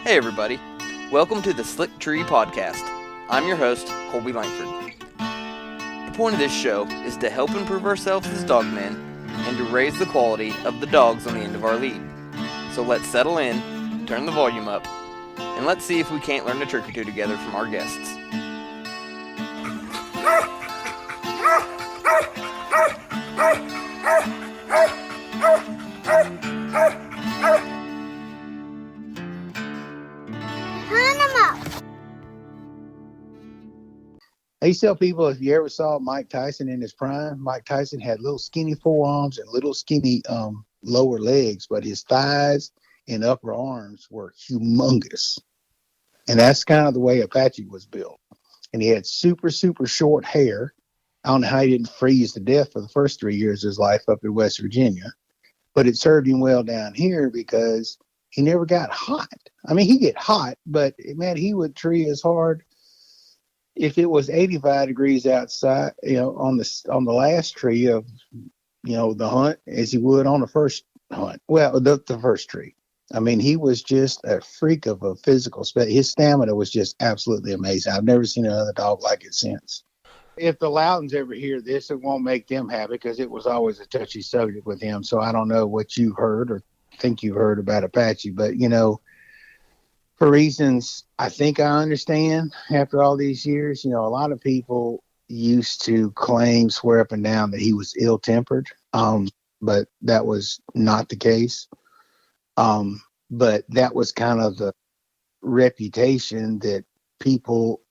Hey everybody, welcome to the Slick Tree Podcast. I'm your host, Colby Langford. The point of this show is to help improve ourselves as dogmen and to raise the quality of the dogs on the end of our lead. So let's settle in, turn the volume up, and let's see if we can't learn a trick or two together from our guests. I used to tell people, if you ever saw Mike Tyson in his prime, Mike Tyson had little skinny forearms and little skinny lower legs, but his thighs and upper arms were humongous. And that's kind of the way Apache was built. And he had super, super short hair. I don't know how he didn't freeze to death for the first 3 years of his life up in West Virginia. But it served him well down here because he never got hot. I mean, he get hot, but man, he would tree as hard if it was 85 degrees outside, on the last tree of, the hunt as he would on the first hunt. Well, the first tree. I mean, he was just a freak of a physical spec. His stamina was just absolutely amazing. I've never seen another dog like it since. If the Loudons ever hear this, it won't make them happy because it was always a touchy subject with him. So I don't know what you heard or think you heard about Apache, but, for reasons I think I understand after all these years, a lot of people used to claim, swear up and down that he was ill-tempered, but that was not the case. But that was kind of the reputation that people,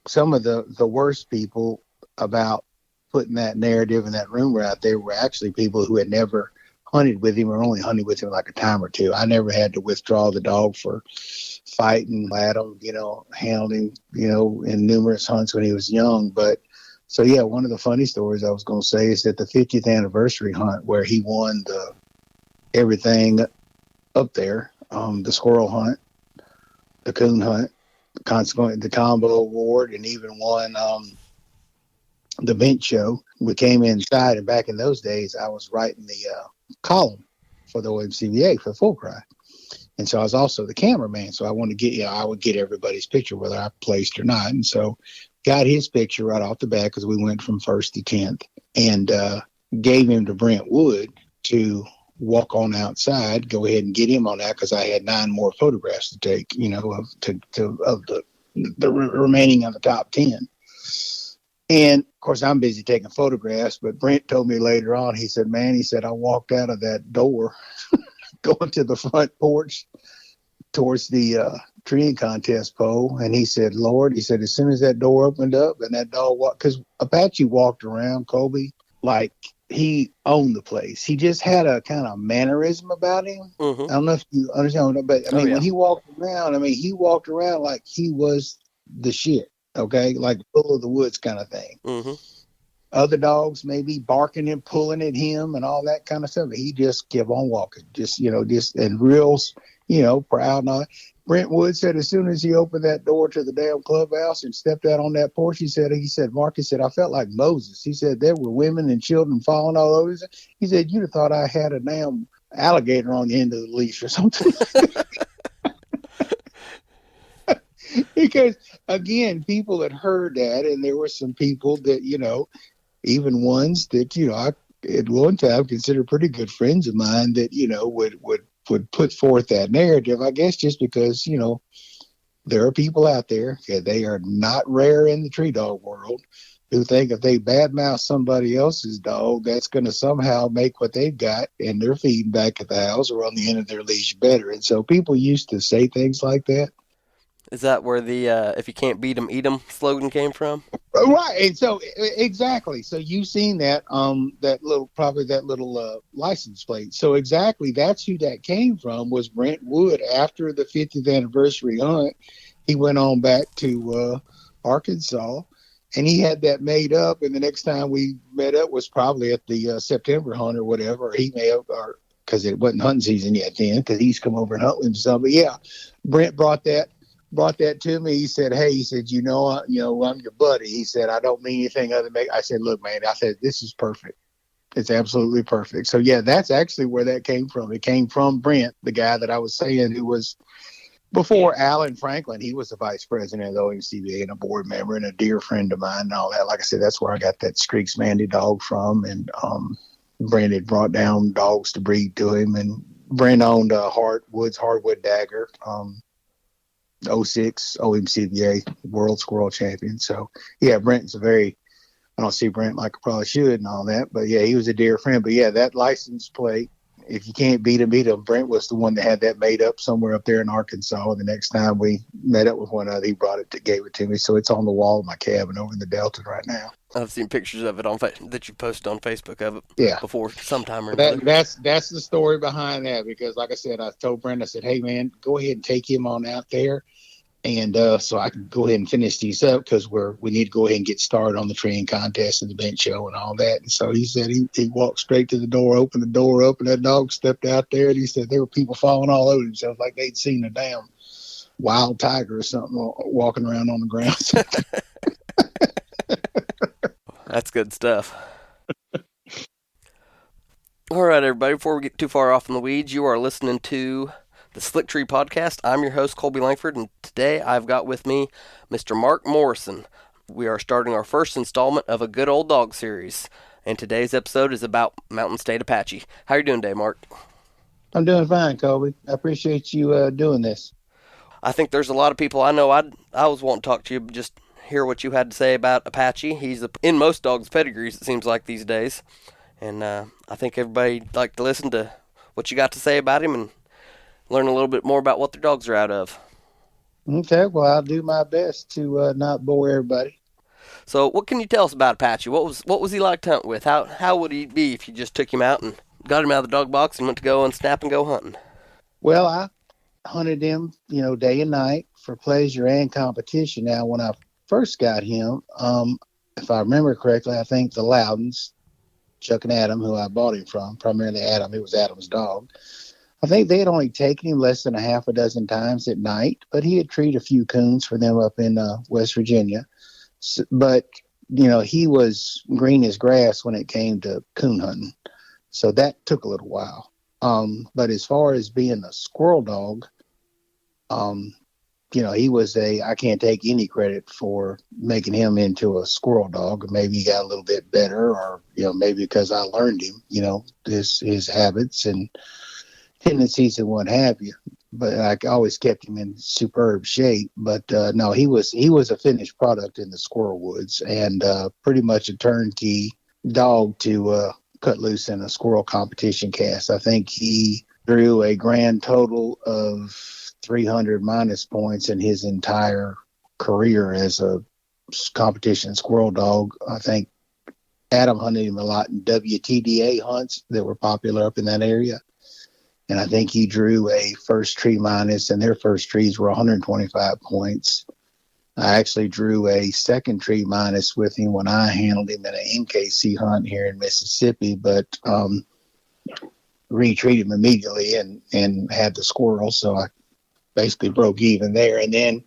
some of the worst people about putting that narrative and that rumor out there were actually people who had never hunted with him or only hunted with him like a time or two. I never had to withdraw the dog for fighting at him, hounding, in numerous hunts when he was young. But so, yeah, one of the funny stories I was going to say is that the 50th anniversary hunt where he won the everything up there, the squirrel hunt, the coon hunt, consequently the combo award, and even won the bench show. We came inside, and back in those days, I was writing the column for the OMCBA for Full Cry. And so I was also the cameraman. So I wanted to get, I would get everybody's picture, whether I placed or not. And so got his picture right off the bat because we went from 1st to 10th and gave him to Brent Wood to walk on outside, go ahead and get him on that because I had 9 more photographs to take, of the remaining of the top 10. And of course, I'm busy taking photographs, but Brent told me later on, he said, man, I walked out of that door going to the front porch towards the treeing contest pole. And he said, Lord, as soon as that door opened up and that dog walked, because Apache walked around, Colby, like he owned the place. He just had a kind of mannerism about him. Mm-hmm. I don't know if you understand, but I mean, when he walked around like he was the shit. Okay, like Bull of the Woods kind of thing. Mm-hmm. Other dogs maybe barking and pulling at him and all that kind of stuff. He just kept on walking, just and real, proud and all. Brent Wood said as soon as he opened that door to the damn clubhouse and stepped out on that porch, he said, Mark, I felt like Moses. He said there were women and children falling all over. He said, you'd have thought I had a damn alligator on the end of the leash or something. Because again, people had heard that, and there were some people that, even ones that, I at one time considered pretty good friends of mine that, would put forth that narrative, I guess, just because, there are people out there, they are not rare in the tree dog world, who think if they badmouth somebody else's dog, that's going to somehow make what they've got and they're feeding back at the house or on the end of their leash better. And so people used to say things like that. Is that where the if you can't beat 'em, eat 'em slogan came from? Right. And so exactly. So you've seen that that little license plate. So exactly that's who that came from was Brent Wood. After the 50th anniversary hunt, he went on back to Arkansas and he had that made up, and the next time we met up was probably at the September hunt or whatever. He may have, or because it wasn't hunting season yet then, because he's come over and hunt with himself. But yeah, Brent brought that to me. He said, hey, I'm your buddy. He said, I don't mean anything other than I said, look, man, I said, this is perfect. It's absolutely perfect. So yeah, that's actually where that came from. It came from Brent, the guy that I was saying who was Before Alan Franklin, he was the vice president of the OMCBA and a board member and a dear friend of mine and all that. Like I said, that's where I got that Streaks Mandy dog from. And Brent had brought down dogs to breed to him. And Brent owned Woods Hardwood Dagger, 06 OMCBA World Squirrel Champion. So, yeah, Brent's I don't see Brent like I probably should and all that. But, yeah, he was a dear friend. But, yeah, that license plate, if you can't beat him, beat him. Brent was the one that had that made up somewhere up there in Arkansas. And the next time we met up with one another, he gave it to me. So it's on the wall of my cabin over in the Delta right now. I've seen pictures of it that you posted on Facebook of it before sometime or another. That's the story behind that, because like I said, I told Brent, I said, hey, man, go ahead and take him on out there. And so I can go ahead and finish these up, because we need to go ahead and get started on the training contest and the bench show and all that. And so he said he walked straight to the door, opened the door up, and that dog stepped out there. And he said there were people falling all over themselves like they'd seen a damn wild tiger or something walking around on the ground. That's good stuff. All right, everybody, before we get too far off in the weeds, you are listening to the Slick Tree Podcast. I'm your host, Colby Langford, and today I've got with me Mr. Mark Morrison. We are starting our first installment of a Good Old Dog series, and today's episode is about Mountain State Apache. How are you doing today, Mark? I'm doing fine, Colby. I appreciate you doing this. I think there's a lot of people I know. I was wanting to talk to you, just hear what you had to say about Apache. He's in most dogs' pedigrees, it seems like, these days. And I think everybody'd like to listen to what you got to say about him and learn a little bit more about what their dogs are out of. Okay, well, I'll do my best to not bore everybody. So what can you tell us about Apache? What was he like to hunt with? How would he be if you just took him out and got him out of the dog box and went to go and snap and go hunting? Well, I hunted him, day and night for pleasure and competition. Now, when I first got him, if I remember correctly, I think the Loudons, Chuck and Adam, who I bought him from, primarily Adam, it was Adam's dog, I think they had only taken him less than a half a dozen times at night, but he had treated a few coons for them up in West Virginia. So, but, he was green as grass when it came to coon hunting. So that took a little while. But as far as being a squirrel dog, he was I can't take any credit for making him into a squirrel dog. Maybe he got a little bit better, or, maybe because I learned him, his habits and tendencies and what have you. But I always kept him in superb shape. But no, he was a finished product in the squirrel woods, and pretty much a turnkey dog to cut loose in a squirrel competition cast. I think he drew a grand total of 300 minus points in his entire career as a competition squirrel dog. I think Adam hunted him a lot in WTDA hunts that were popular up in that area. And I think he drew a first tree minus, and their first trees were 125 points. I actually drew a second tree minus with him when I handled him in an NKC hunt here in Mississippi, but retreated him immediately and had the squirrel. So I basically broke even there. And then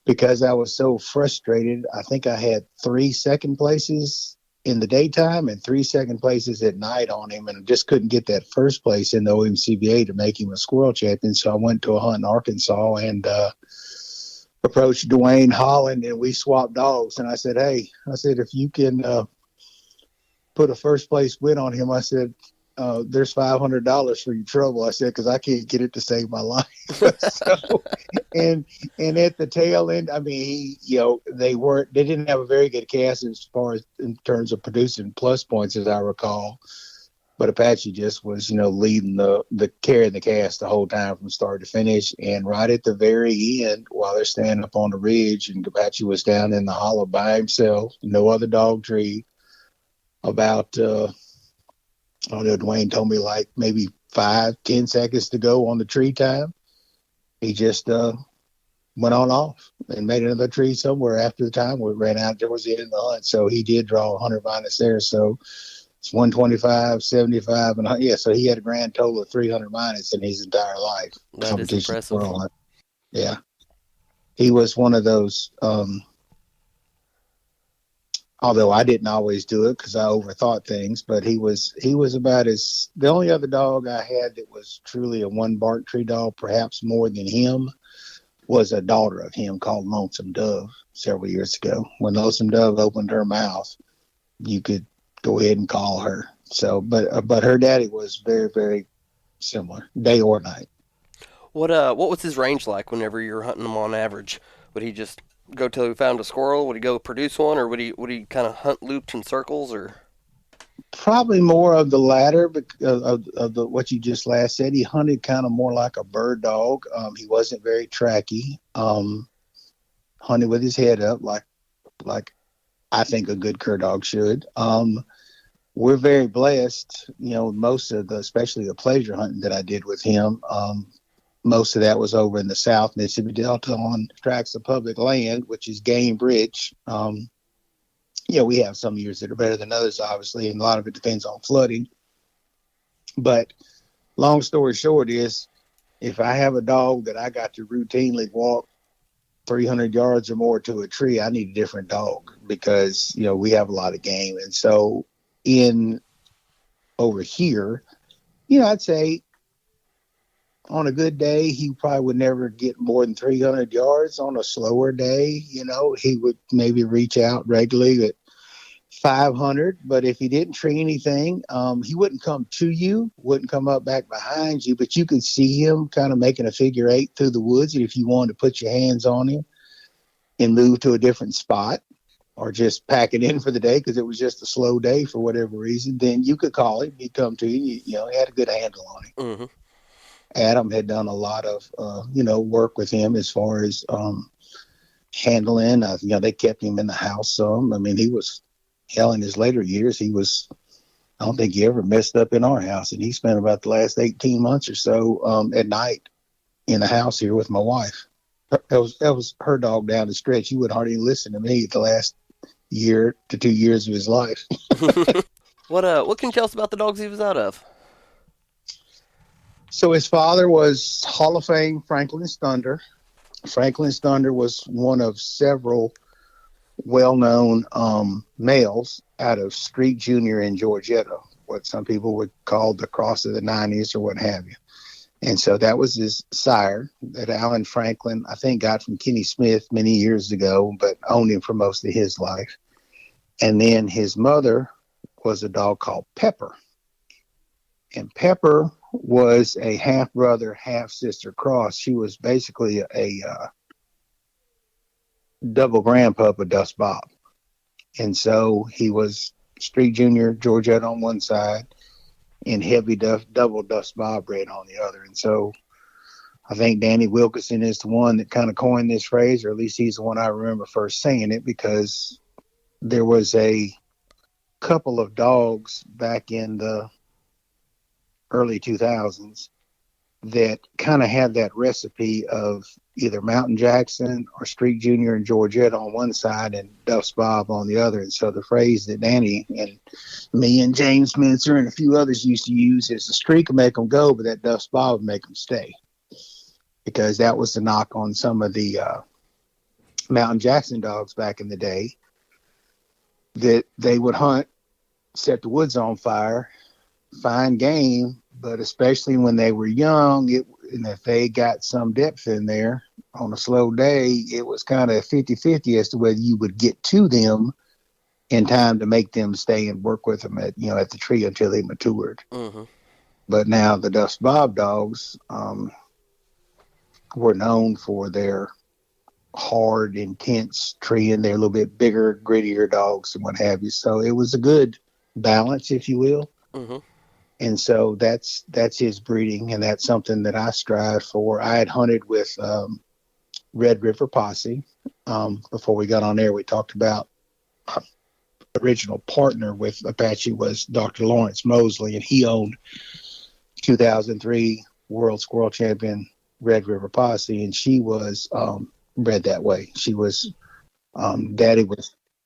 because I was so frustrated, I think I had 3 second places in the daytime and 3 second places at night on him, and I just couldn't get that first place in the OMCBA to make him a squirrel champion. So I went to a hunt in Arkansas and approached Dwayne Holland, and we swapped dogs. And I said, hey, if you can put a first place win on him, I said, there's $500 for your trouble. I said, because I can't get it to save my life. So, and at the tail end, I mean, they didn't have a very good cast as far as in terms of producing plus points, as I recall. But Apache just was, leading carrying the cast the whole time from start to finish. And right at the very end, while they're standing up on the ridge, and Apache was down in the hollow by himself, no other dog tree, about I don't know, Dwayne told me like maybe 5-10 seconds to go on the tree time. He just went on off and made another tree somewhere after the time we ran out towards the end of the hunt. So he did draw 100 minus there. So it's 125, 75, and yeah. So he had a grand total of 300 minus in his entire life. That is impressive. Yeah, he was one of those. Although I didn't always do it because I overthought things, but he was about the only other dog I had that was truly a one bark tree dog, perhaps more than him, was a daughter of him called Lonesome Dove several years ago. When Lonesome Dove opened her mouth, you could go ahead and call her. So, but her daddy was very, very similar, day or night. What was his range like whenever you were hunting him on average? Would he just go till he found a squirrel? Would he go produce one, or would he kind of hunt looped in circles, or? Probably more of the latter because of the what you just last said. He hunted kind of more like a bird dog. He wasn't very tracky. Hunted with his head up, like I think a good cur dog should. We're very blessed. Most of the, especially the pleasure hunting that I did with him. Most of that was over in the South Mississippi Delta on tracts of public land, which is game rich. We have some years that are better than others, obviously, and a lot of it depends on flooding. But long story short is, if I have a dog that I got to routinely walk 300 yards or more to a tree, I need a different dog because, we have a lot of game. And so in over here, I'd say on a good day, he probably would never get more than 300 yards. On a slower day, he would maybe reach out regularly at 500. But if he didn't tree anything, he wouldn't come to you, wouldn't come up back behind you, but you could see him kind of making a figure eight through the woods. And if you wanted to put your hands on him and move to a different spot or just pack it in for the day because it was just a slow day for whatever reason, then you could call him. He'd come to you. He had a good handle on him. Mm-hmm. Adam had done a lot of, work with him as far as handling. They kept him in the house some. I mean, he was, hell, in his later years, I don't think he ever messed up in our house. And he spent about the last 18 months or so at night in the house here with my wife. That was her dog down the stretch. He would hardly listen to me the last year to 2 years of his life. What can you tell us about the dogs he was out of? So his father was Hall of Fame Franklin's Thunder. Franklin's Thunder was one of several well-known males out of Street Junior in Georgetta, what some people would call the cross of the 90s or what have you. And so that was his sire that Alan Franklin, I think, got from Kenny Smith many years ago, but owned him for most of his life. And then his mother was a dog called Pepper. And Pepper was a half-brother, half-sister cross. She was basically a double grandpup of Dust Bob. And so he was Street Junior, Georgette on one side, and heavy double Dust Bob bred on the other. And so I think Danny Wilkinson is the one that kind of coined this phrase, or at least he's the one I remember first saying it, because there was a couple of dogs back in the early 2000s that kind of had that recipe of either Mountain Jackson or Street Junior and Georgette on one side and Dust Bob on the other. And so the phrase that Danny and me and James Mincer and a few others used to use is the streak will make them go, but that Dust Bob would make them stay. Because that was the knock on some of the Mountain Jackson dogs back in the day, that they would hunt, set the woods on fire, find game, but especially when they were young, and if they got some depth in there on a slow day, it was kind of 50-50 as to whether you would get to them in time to make them stay and work with them at the tree until they matured. Mm-hmm. But now the Dust Bob dogs were known for their hard, intense treeing. They're a little bit bigger, grittier dogs and what have you. So it was a good balance, if you will. Mm-hmm. And so that's his breeding, and that's something that I strive for. I had hunted with Red River Posse. Before we got on air, we talked about our original partner with Apache was Dr. Lawrence Mosley, and he owned 2003 World Squirrel Champion Red River Posse, and she was bred that way. She was daddy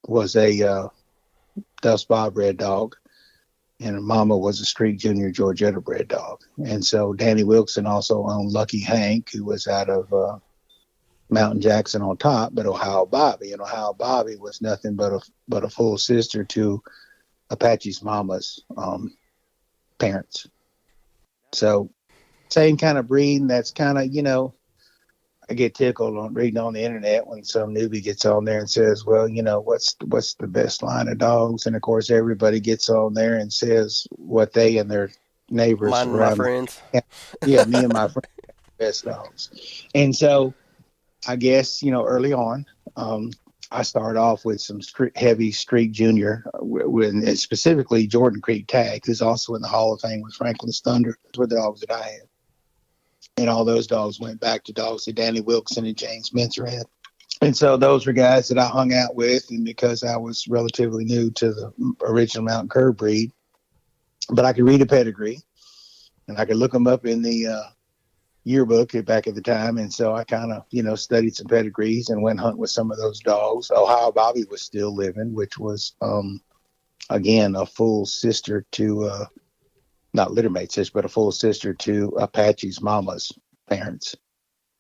was a Dust Bob bred dog, and her mama was a Street Junior Georgetta bred dog. And so Danny Wilson also owned Lucky Hank, who was out of Mountain Jackson on top, but Ohio Bobby. And Ohio Bobby was nothing but a full sister to Apache's mama's parents. So same kind of breeding. That's kind of, I get tickled on reading on the internet when some newbie gets on there and says, well, what's the best line of dogs? And of course, everybody gets on there and says what they and their neighbors Mine and my around friends. yeah, me and my friends are best dogs. And so I guess, early on, um, I started off with some heavy Street Junior, and specifically Jordan Creek Tag, who's also in the Hall of Fame with Franklin's Thunder, were the dogs that I had. And all those dogs went back to dogs that Danny Wilson and James Mincer had. And so those were guys that I hung out with, and because I was relatively new to the original Mountain Cur breed, but I could read a pedigree, and I could look them up in the yearbook back at the time. And so I kind of, studied some pedigrees and went hunt with some of those dogs. Ohio Bobby was still living, which was, again, a full sister to, not littermate sister, but a full sister to Apache's mama's parents.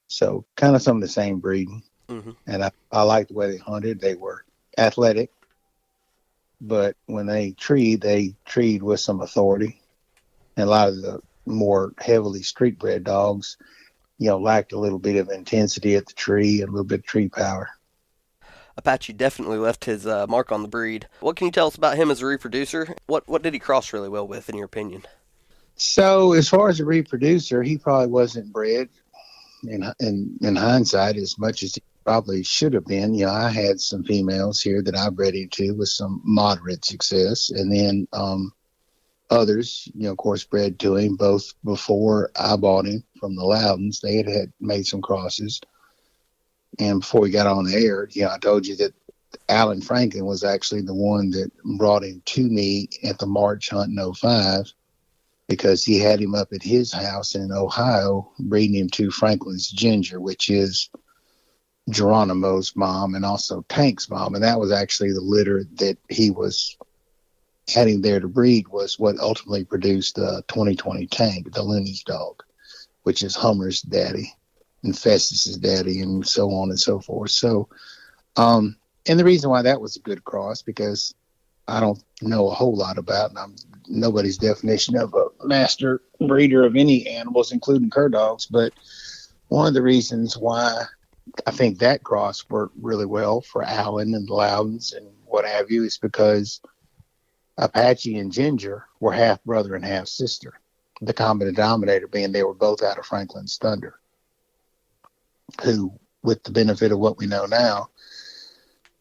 So kind of some of the same breeding. Mm-hmm. And I liked the way they hunted. They were athletic, but when they treed with some authority. And a lot of the more heavily street bred dogs, lacked a little bit of intensity at the tree and a little bit of tree power. Apache definitely left his mark on the breed. What can you tell us about him as a reproducer? What did he cross really well with, in your opinion? So as far as a reproducer, he probably wasn't bred in hindsight as much as he probably should have been. I had some females here that I bred into with some moderate success, and then others, of course, bred to him both before I bought him from the Loudons. They had made some crosses. And before we got on the air, I told you that Alan Franklin was actually the one that brought him to me at the March hunt in 05, because he had him up at his house in Ohio, breeding him to Franklin's Ginger, which is Geronimo's mom and also Tank's mom. And that was actually the litter that he was having there to breed, was what ultimately produced the 2020 Tank, the Looney's dog, which is Hummer's daddy and Festus's daddy and so on and so forth. So, and the reason why that was a good cross, because I don't know a whole lot about, and I'm nobody's definition of a master breeder of any animals, including cur dogs. But one of the reasons why I think that cross worked really well for Allen and the Loudons and what have you is because Apache and Ginger were half brother and half sister. The common denominator being they were both out of Franklin's Thunder, who, with the benefit of what we know now,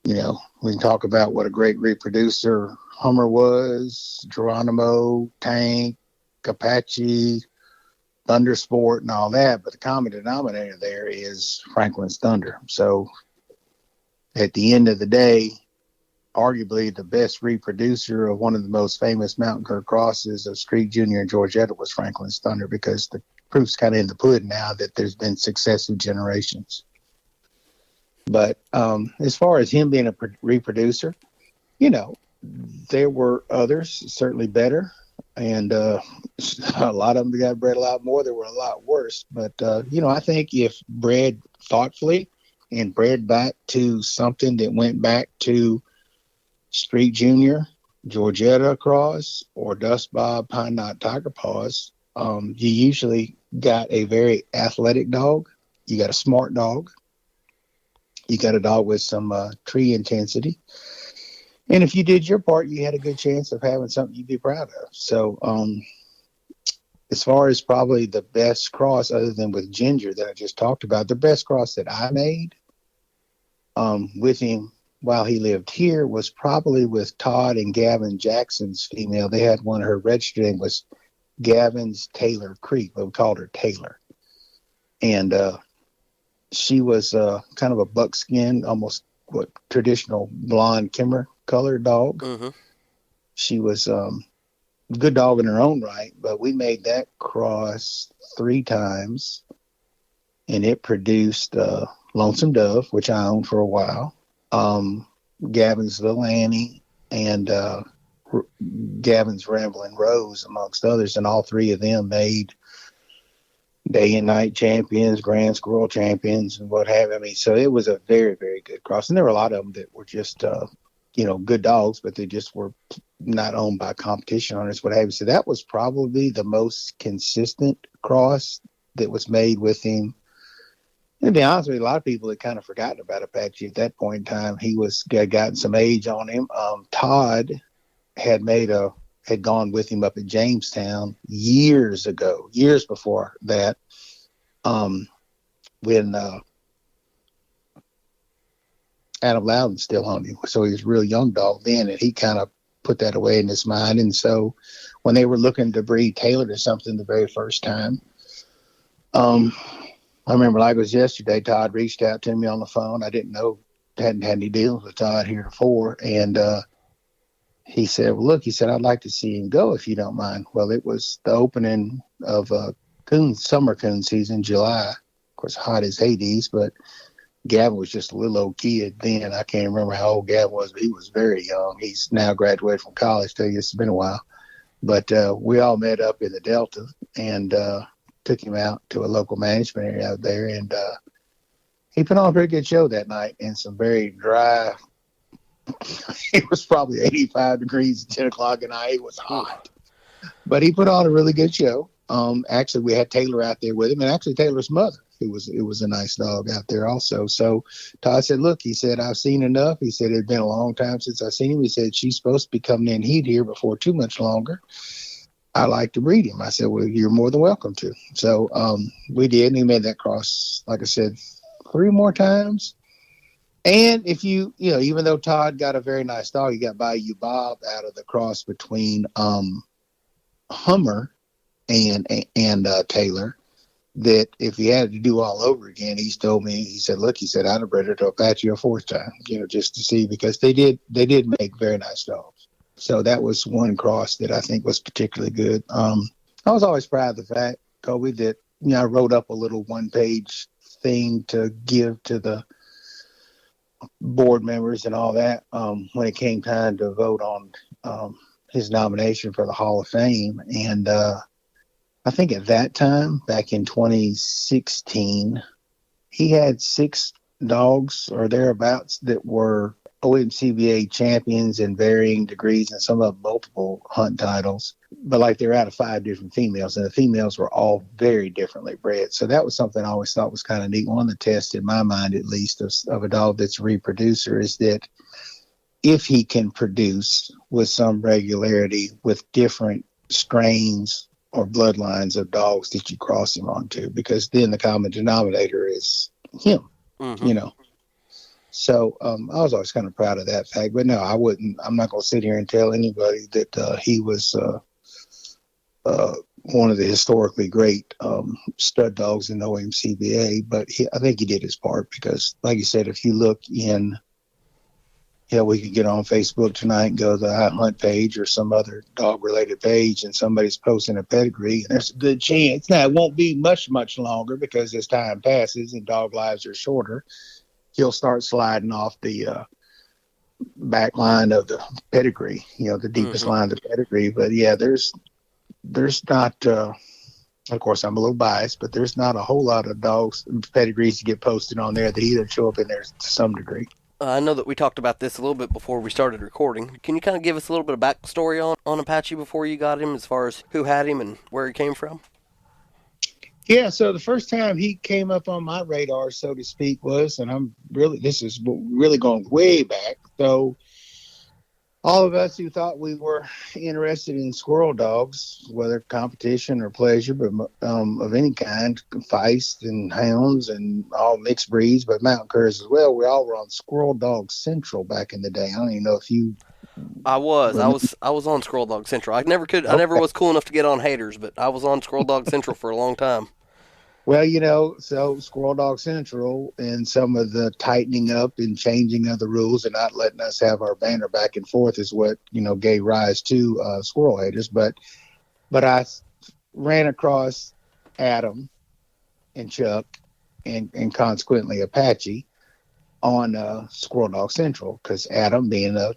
we can talk about what a great reproducer Hummer was, Geronimo, Tank, Apache, Thundersport, and all that. But the common denominator there is Franklin's Thunder. So at the end of the day, arguably the best reproducer of one of the most famous mountain cur crosses of Street Junior and Georgetta was Franklin's Thunder, because the proof's kind of in the pudding now that there's been successive generations. But as far as him being a reproducer, there were others certainly better, and a lot of them got bred a lot more. There were a lot worse. But, I think if bred thoughtfully and bred back to something that went back to Street Junior, Georgetta cross, or Dust Bob, Pine Knot, Tiger Paws, you usually got a very athletic dog. You got a smart dog. You got a dog with some tree intensity. And if you did your part, you had a good chance of having something you'd be proud of. So as far as probably the best cross, other than with Ginger that I just talked about, the best cross that I made with him while he lived here was probably with Todd and Gavin Jackson's female. They had one, her registered name was Gavin's Taylor Creek, but we called her Taylor. And she was kind of a buckskin, almost traditional blonde Kimmer colored dog. Mm-hmm. She was a good dog in her own right, but we made that cross 3 times, and it produced Lonesome Dove, which I owned for a while, Gavin's Little Annie, and Gavin's Rambling Rose, amongst others. And all 3 of them made day and night champions, grand squirrel champions, and what have you. I mean, so it was a very, very good cross. And there were a lot of them that were just, good dogs, but they just were not owned by competition hunters, what have you. So that was probably the most consistent cross that was made with him To be honest with you, a lot of people had kind of forgotten about Apache at that point in time. He was had gotten some age on him. Todd had had gone with him up at Jamestown years ago, years before that, when Adam Loudon still owned him. So he was a real young dog then, and he kind of put that away in his mind. And so when they were looking to breed Taylor to something the very first time, I remember like it was yesterday, Todd reached out to me on the phone. I hadn't had any deals with Todd heretofore. And he said, well, look, he said, I'd like to see him go if you don't mind. Well, it was the opening of summer coon season, July. Of course, hot as Hades, but Gavin was just a little old kid then. I can't remember how old Gavin was, but he was very young. He's now graduated from college. Tell you, it's been a while. But we all met up in the Delta and took him out to a local management area out there. And he put on a pretty good show that night in some very dry. It was probably 85 degrees at 10 o'clock at night. It was hot. But he put on a really good show. Actually, we had Taylor out there with him, and actually Taylor's mother. It was a nice dog out there also. So Todd said, look, he said, I've seen enough. He said, it's been a long time since I've seen him. He said, she's supposed to be coming in heat here before too much longer. I like to breed him. I said, well, you're more than welcome to. So we did, and he made that cross, like I said, 3 more times. And if even though Todd got a very nice dog, he got Bayou Bob out of the cross between Hummer and Taylor, that if he had to do all over again, he's told me, he said, look, he said, I'd have bred her to Apache a 4th time, just to see, because they did make very nice dogs. So that was one cross that I think was particularly good. I was always proud of the fact, Kobe, that, I wrote up a little 1-page thing to give to the board members and all that when it came time to vote on his nomination for the Hall of Fame. And I think at that time, back in 2016, he had 6 dogs or thereabouts that were OMCBA champions in varying degrees, and some of them multiple hunt titles. But like they're out of 5 different females, and the females were all very differently bred. So that was something I always thought was kind of neat. One of the tests in my mind, at least, of a dog that's a reproducer is that if he can produce with some regularity with different strains or bloodlines of dogs that you cross him onto, because then the common denominator is him, So I was always kind of proud of that fact. But no, I'm not going to sit here and tell anybody that he was one of the historically great stud dogs in the OMCBA. But I think he did his part, because, like you said, if you look in, we could get on Facebook tonight and go to the I Hunt page or some other dog-related page, and somebody's posting a pedigree, and there's a good chance. Now, it won't be much longer, because as time passes and dog lives are shorter, he'll start sliding off the back line of the pedigree, the deepest line of the pedigree. But yeah, there's not, of course I'm a little biased, but there's not a whole lot of dogs pedigrees to get posted on there that either show up in there to some degree. I know that we talked about this a little bit before we started recording. Can you kind of give us a little bit of backstory on Apache before you got him, as far as who had him and where he came from? Yeah, so the first time he came up on my radar, so to speak, was, and this is really going way back. So all of us who thought we were interested in squirrel dogs, whether competition or pleasure, but of any kind, feist and hounds and all mixed breeds, but mountain curs as well, we all were on Squirrel Dog Central back in the day. I don't even know if you... I was on Squirrel Dog Central. I never was cool enough to get on Haters, but I was on Squirrel Dog Central for a long time. Well, so Squirrel Dog Central and some of the tightening up and changing of the rules and not letting us have our banner back and forth is what, gave rise to Squirrel Haters. But I ran across Adam and Chuck and consequently Apache on Squirrel Dog Central, because Adam, being a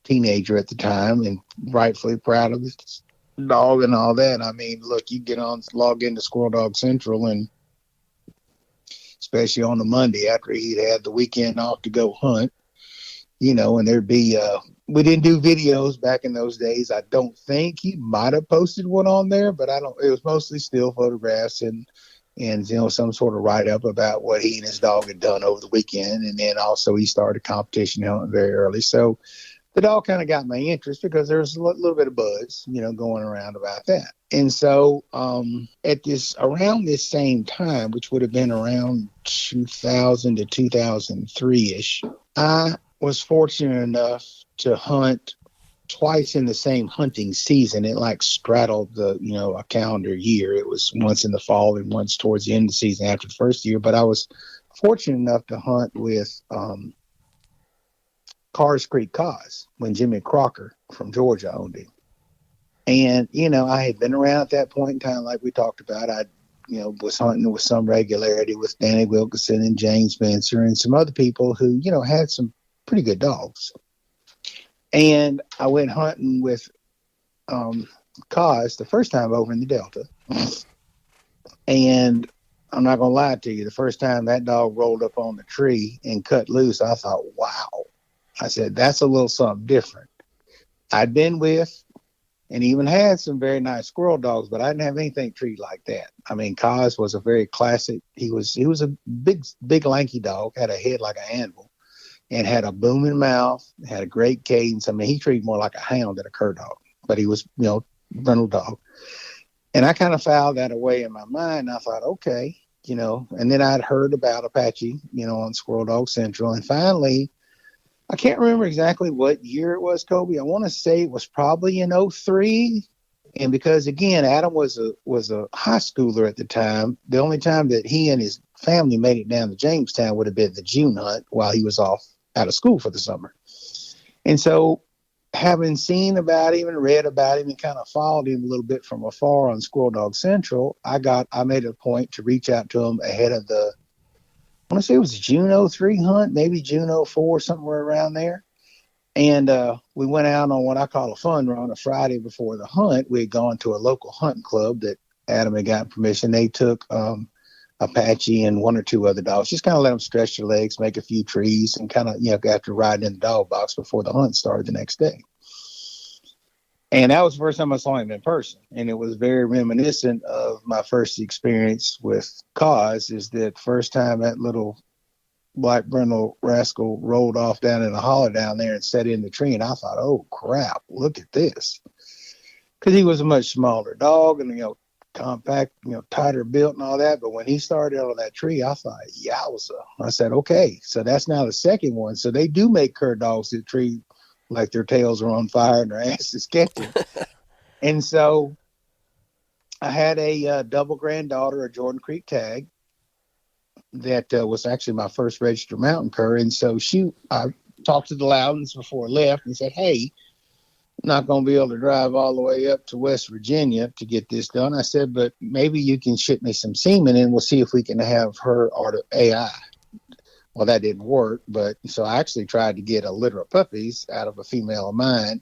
teenager at the time and rightfully proud of his dog and all that. I mean, look, you log into Squirrel Dog Central, and especially on the Monday after he'd had the weekend off to go hunt, and there'd be, we didn't do videos back in those days. I don't think he might have posted one on there, but it was mostly still photographs and and, some sort of write-up about what he and his dog had done over the weekend. And then also he started competition hunting very early. So the dog kind of got my interest because there was a little bit of buzz, going around about that. And so around this same time, which would have been around 2000 to 2003-ish, I was fortunate enough to hunt twice in the same hunting season. It like straddled a calendar year. It was once in the fall and once towards the end of the season after the first year. But I was fortunate enough to hunt with Carrs Creek Cause when Jimmy Crocker from Georgia owned him. And, I had been around at that point in time, like we talked about. I, was hunting with some regularity with Danny Wilkinson and James Spencer and some other people who, had some pretty good dogs. And I went hunting with Cause the first time over in the Delta. And I'm not going to lie to you, the first time that dog rolled up on the tree and cut loose, I thought, wow. I said, that's a little something different. I'd been with and even had some very nice squirrel dogs, but I didn't have anything treated like that. I mean, Kaz was a very classic. He was a big lanky dog, had a head like an anvil, and had a booming mouth, had a great cadence. I mean, he treated more like a hound than a cur dog, but he was, brindle dog. And I kind of filed that away in my mind. I thought, okay, and then I'd heard about Apache, on Squirrel Dog Central. And finally, I can't remember exactly what year it was, Kobe. I want to say it was probably in 03. And because, again, Adam was a high schooler at the time, the only time that he and his family made it down to Jamestown would have been the June hunt while he was off out of school for the summer. And so having seen about him and read about him and kind of followed him a little bit from afar on Squirrel Dog Central, I made it a point to reach out to him ahead of the, I want to say it was a June 03 hunt, maybe June 04, somewhere around there. And we went out on what I call a fun run, a Friday before the hunt. We had gone to a local hunting club that Adam had gotten permission. They took Apache and one or two other dogs, just kind of let them stretch their legs, make a few trees, and kind of, after riding in the dog box before the hunt started the next day. And that was the first time I saw him in person. And it was very reminiscent of my first experience with Cause, is that first time that little black brindle rascal rolled off down in the hollow down there and sat in the tree. And I thought, oh, crap, look at this. Because he was a much smaller dog and, compact, tighter built and all that. But when he started out of that tree, I thought, yowza. I said, okay, so that's now the second one. So they do make cur dogs that treat like their tails are on fire and their ass is catching. And so I had a double granddaughter, a Jordan Creek tag, that was actually my first registered mountain cur. And so I talked to the Loudons before I left and said, hey, I'm not going to be able to drive all the way up to West Virginia to get this done. I said, but maybe you can ship me some semen and we'll see if we can have her or AI. Well, that didn't work, but so I actually tried to get a litter of puppies out of a female of mine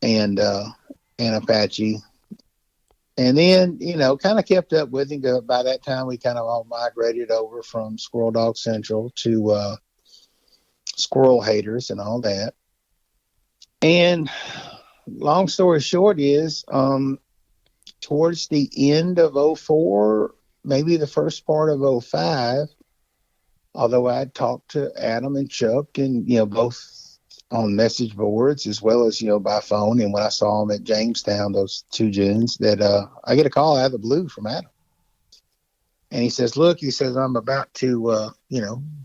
and Apache. And then, kind of kept up with him. By that time, we kind of all migrated over from Squirrel Dog Central to Squirrel Haters and all that. And long story short is, towards the end of 04, maybe the first part of 05, although I talked to Adam and Chuck and, both on message boards as well as, by phone. And when I saw them at Jamestown, those 2 Junes, that I get a call out of the blue from Adam. And he says, look, I'm about to,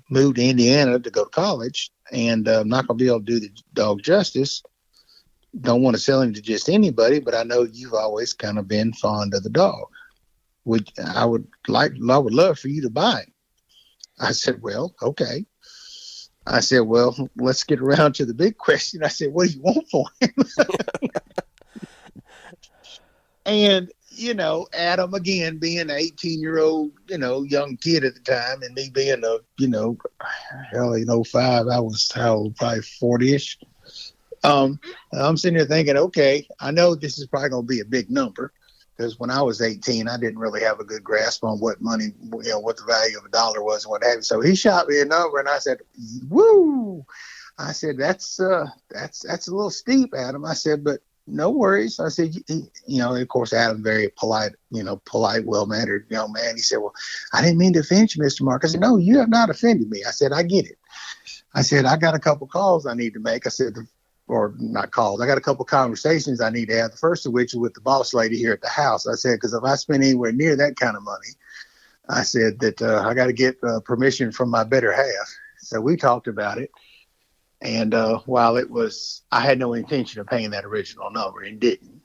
move to Indiana to go to college and I'm not going to be able to do the dog justice. Don't want to sell him to just anybody, but I know you've always kind of been fond of the dog. I would love for you to buy him. I said, well, okay. I said, well, let's get around to the big question. I said, what do you want for him? And, Adam, again, being an 18-year-old, young kid at the time, and me being hell, in 05, I was probably 40-ish. I'm sitting there thinking, okay, I know this is probably going to be a big number. Because when I was 18, I didn't really have a good grasp on what money, what the value of a dollar was and what have you. So he shot me a number, and I said, "Woo!" I said, "That's a little steep, Adam." I said, "But no worries. I said, of course, Adam, very polite, well-mannered young man. He said, well, I didn't mean to offend you, Mr. Mark. I said, no, you have not offended me. I said, I get it. I said, I got a couple calls I need to make. I said, or not calls. I got a couple conversations I need to have. The first of which is with the boss lady here at the house. I said, because if I spend anywhere near that kind of money, I said that I got to get permission from my better half. So we talked about it. And while I had no intention of paying that original number and didn't.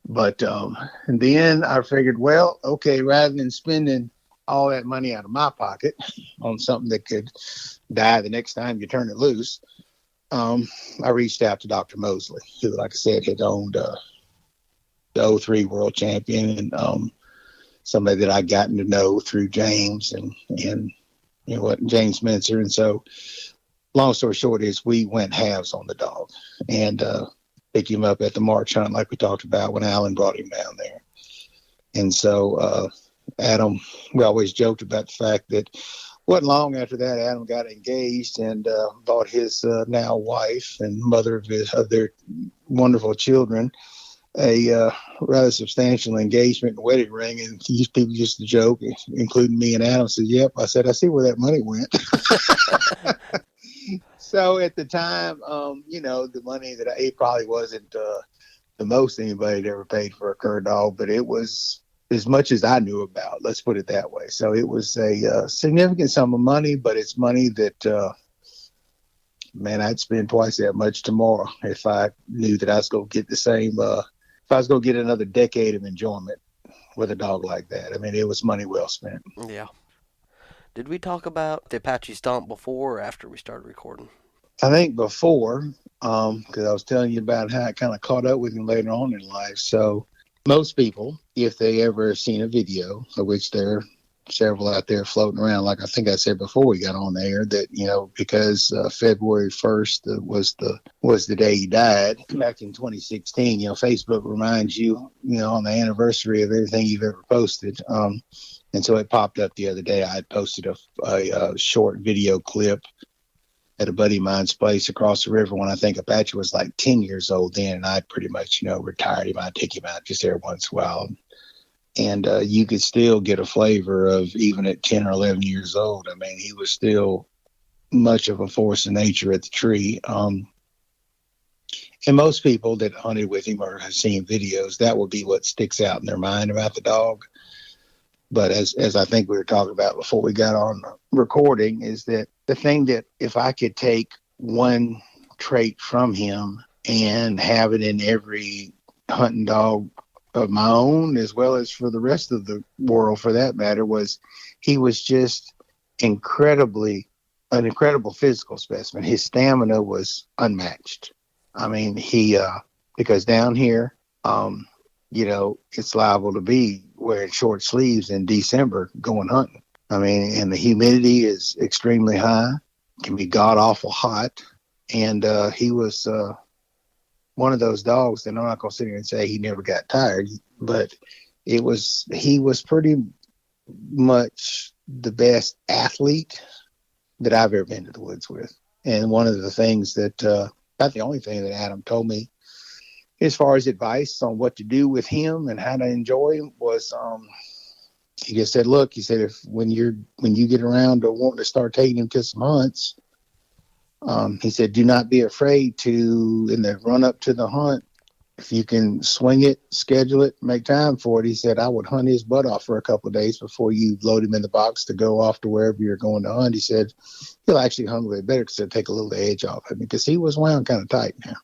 But and then I figured, well, okay, rather than spending all that money out of my pocket on something that could die the next time you turn it loose, I reached out to Dr. Mosley, who, like I said, had owned the '03 world champion, and somebody that I'd gotten to know through James and James Mincer. And so, long story short is we went halves on the dog and picked him up at the March hunt like we talked about when Alan brought him down there. And so Adam, we always joked about the fact that wasn't long after that Adam got engaged and bought his now wife and mother of their wonderful children a rather substantial engagement and wedding ring. And these people used to joke, including me and Adam, said, yep. I said, I see where that money went. So at the time, the money that it probably wasn't the most anybody had ever paid for a cur dog, but it was as much as I knew about. Let's put it that way. So it was a significant sum of money, but it's money that, man, I'd spend twice that much tomorrow if I knew that I was going to get the same. If I was going to get another decade of enjoyment with a dog like that. I mean, it was money well spent. Yeah. Did we talk about the Apache Stomp before or after we started recording? I think before, because I was telling you about how I kind of caught up with him later on in life. So most people, if they ever seen a video, of which there are several out there floating around, like I think I said before we got on there, that, because February 1st was the day he died back in 2016, Facebook reminds you, on the anniversary of everything you've ever posted. And so it popped up the other day. I had posted a short video clip at a buddy of mine's place across the river when I think Apache was like 10 years old then, and I'd pretty much, retired him. I'd take him out just every once in a while. And you could still get a flavor of, even at 10 or 11 years old, I mean, he was still much of a force of nature at the tree. And most people that hunted with him or have seen videos, that will be what sticks out in their mind about the dog. But as I think we were talking about before we got on recording, is that the thing that if I could take one trait from him and have it in every hunting dog of my own, as well as for the rest of the world for that matter, was he was just an incredible physical specimen. His stamina was unmatched. I mean, because down here, it's liable to be wearing short sleeves in December going hunting. I mean, and the humidity is extremely high, can be god awful hot. And he was one of those dogs that I'm not going to sit here and say he never got tired, but he was pretty much the best athlete that I've ever been to the woods with. And one of the things that, about the only thing that Adam told me as far as advice on what to do with him and how to enjoy him was, he just said, look, he said, if when you get around to wanting to start taking him to some hunts, he said, do not be afraid to, in the run up to the hunt, if you can swing it, schedule it, make time for it. He said, I would hunt his butt off for a couple of days before you load him in the box to go off to wherever you're going to hunt. He said, he'll actually hunt a little bit better because it'll take a little edge off of him, because he was wound kind of tight now.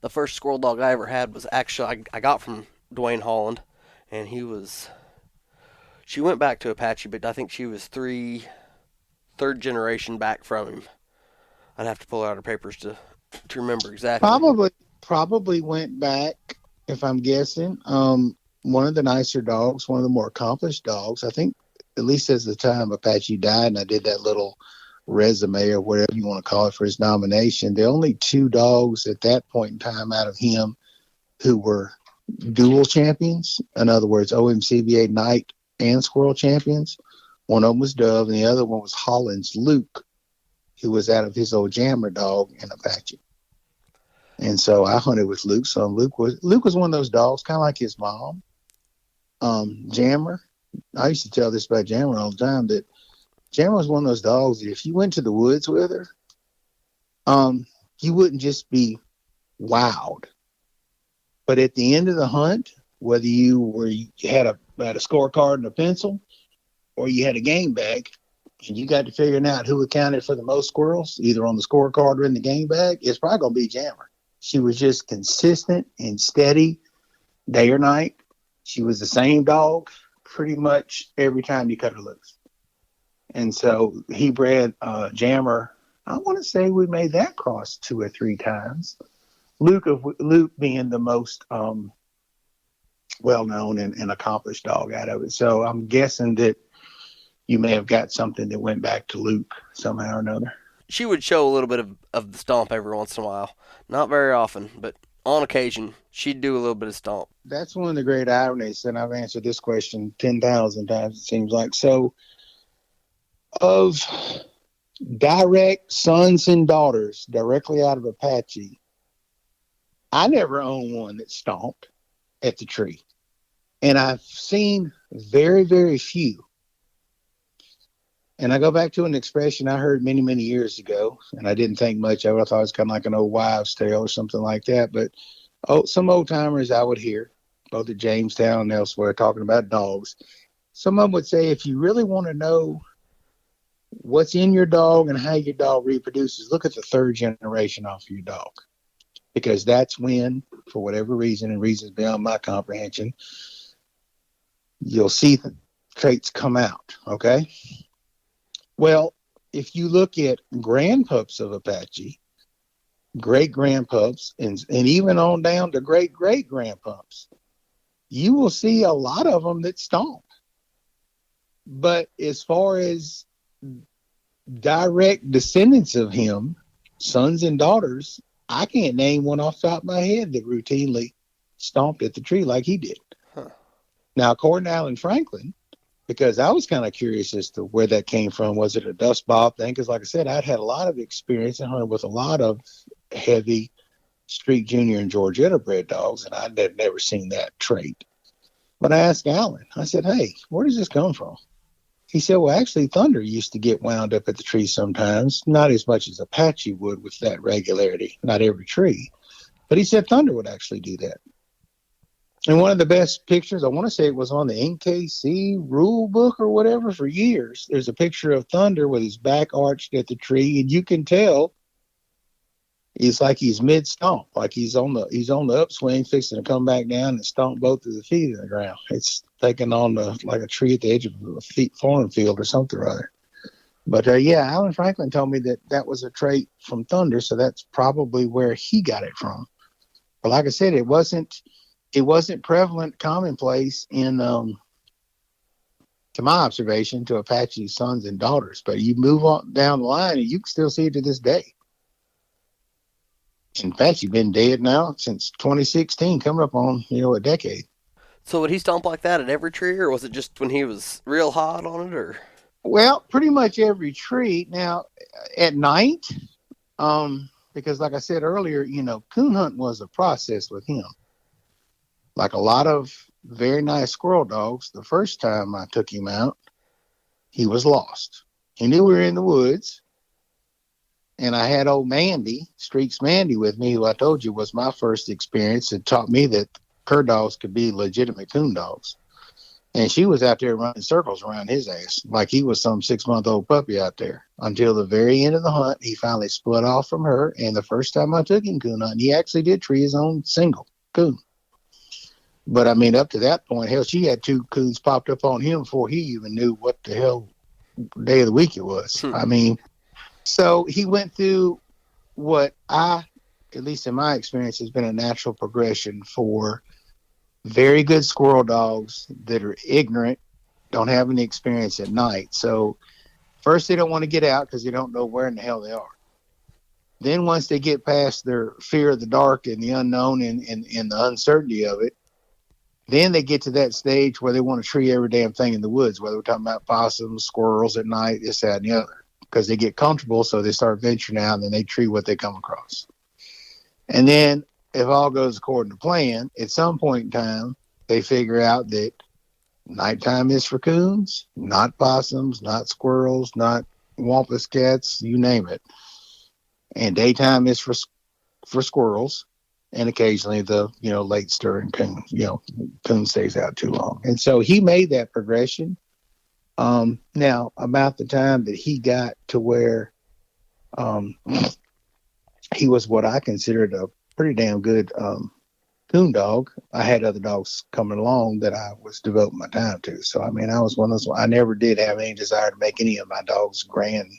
The first squirrel dog I ever had was actually, I got from Dwayne Holland, and she went back to Apache, but I think she was third generation back from him. I'd have to pull out her papers to remember exactly. Probably went back, if I'm guessing. One of the nicer dogs, one of the more accomplished dogs. I think, at least as the time Apache died, and I did that little resume or whatever you want to call it for his nomination, the only two dogs at that point in time out of him who were dual champions, in other words, OMCBA night and squirrel champions, one of them was Dove and the other one was Holland's Luke, who was out of his old jammer dog in Apache. And so I hunted with Luke. So Luke was one of those dogs, kind of like his mom, Jammer. I used to tell this about Jammer all the time, that Jammer was one of those dogs that if you went to the woods with her, you wouldn't just be wowed. But at the end of the hunt, whether you had a scorecard and a pencil, or you had a game bag, and you got to figuring out who accounted for the most squirrels, either on the scorecard or in the game bag, it's probably going to be Jammer. She was just consistent and steady day or night. She was the same dog pretty much every time you cut her loose. And so he bred Jammer. I want to say we made that cross 2 or 3 times. Luke being the most well-known and accomplished dog out of it. So I'm guessing that you may have got something that went back to Luke somehow or another. She would show a little bit of the stomp every once in a while. Not very often, but on occasion, she'd do a little bit of stomp. That's one of the great ironies, and I've answered this question 10,000 times, it seems like. So, of direct sons and daughters directly out of Apache, I never owned one that stomped at the tree. And I've seen very, very few. And I go back to an expression I heard many, many years ago, and I didn't think much of it. I thought it was kind of like an old wives' tale or something like that. But some old timers I would hear, both at Jamestown and elsewhere, talking about dogs. Some of them would say, if you really want to know what's in your dog and how your dog reproduces, look at the 3rd generation off of your dog. Because that's when, for whatever reason, and reasons beyond my comprehension, you'll see the traits come out, okay? Well, if you look at grandpups of Apache, great-grandpups, and even on down to great-great-grandpups, you will see a lot of them that stomp. But as far as direct descendants of him, sons and daughters, I can't name one off the top of my head that routinely stomped at the tree like he did. Huh. Now, according to Alan Franklin, because I was kind of curious as to where that came from. Was it a dust bob thing? Because like I said, I'd had a lot of experience and hunted with a lot of heavy Street Junior and Georgetta bred dogs, and I'd never seen that trait. But I asked Alan, I said, hey, where does this come from? He said, well, actually, Thunder used to get wound up at the tree sometimes, not as much as Apache would with that regularity, not every tree. But he said Thunder would actually do that. And one of the best pictures, I want to say it was on the NKC rule book or whatever for years. There's a picture of Thunder with his back arched at the tree, and you can tell it's like he's mid stomp, like he's on the upswing, fixing to come back down and stomp both of the feet in the ground. It's taking on like a tree at the edge of a farm field or something or other. But yeah, Alan Franklin told me that was a trait from Thunder, so that's probably where he got it from. But like I said, it wasn't prevalent, commonplace in, to my observation, to Apache sons and daughters. But you move on down the line, and you can still see it to this day. In fact, you've been dead now since 2016, coming up on a decade. So would he stomp like that at every tree, or was it just when he was real hot on it, or? Well, pretty much every tree. Now, at night, because like I said earlier, coon hunting was a process with him. Like a lot of very nice squirrel dogs, the first time I took him out, he was lost. He knew we were in the woods. And I had old Mandy, Streaks Mandy, with me, who I told you was my first experience and taught me that cur dogs could be legitimate coon dogs. And she was out there running circles around his ass like he was some 6-month-old puppy out there. Until the very end of the hunt, he finally split off from her. And the first time I took him coon hunting, he actually did tree his own single coon. But I mean, up to that point, hell, she had 2 coons popped up on him before he even knew what the hell day of the week it was. I mean, so he went through what at least in my experience, has been a natural progression for very good squirrel dogs that are ignorant, don't have any experience at night. So first, they don't want to get out because they don't know where in the hell they are. Then once they get past their fear of the dark and the unknown and the uncertainty of it, then they get to that stage where they want to tree every damn thing in the woods, whether we're talking about possums, squirrels at night, this, that, and the other, because they get comfortable, so they start venturing out, and then they tree what they come across. And then, if all goes according to plan, at some point in time, they figure out that nighttime is for coons, not possums, not squirrels, not wampus cats, you name it. And daytime is for squirrels, and occasionally the late stirring coon. Coon stays out too long, and so he made that progression. Now, about the time that he got to where um, he was what I considered a pretty damn good coon dog, I had other dogs coming along that I was devoting my time to. So, I mean, I was one of those. I never did have any desire to make any of my dogs grand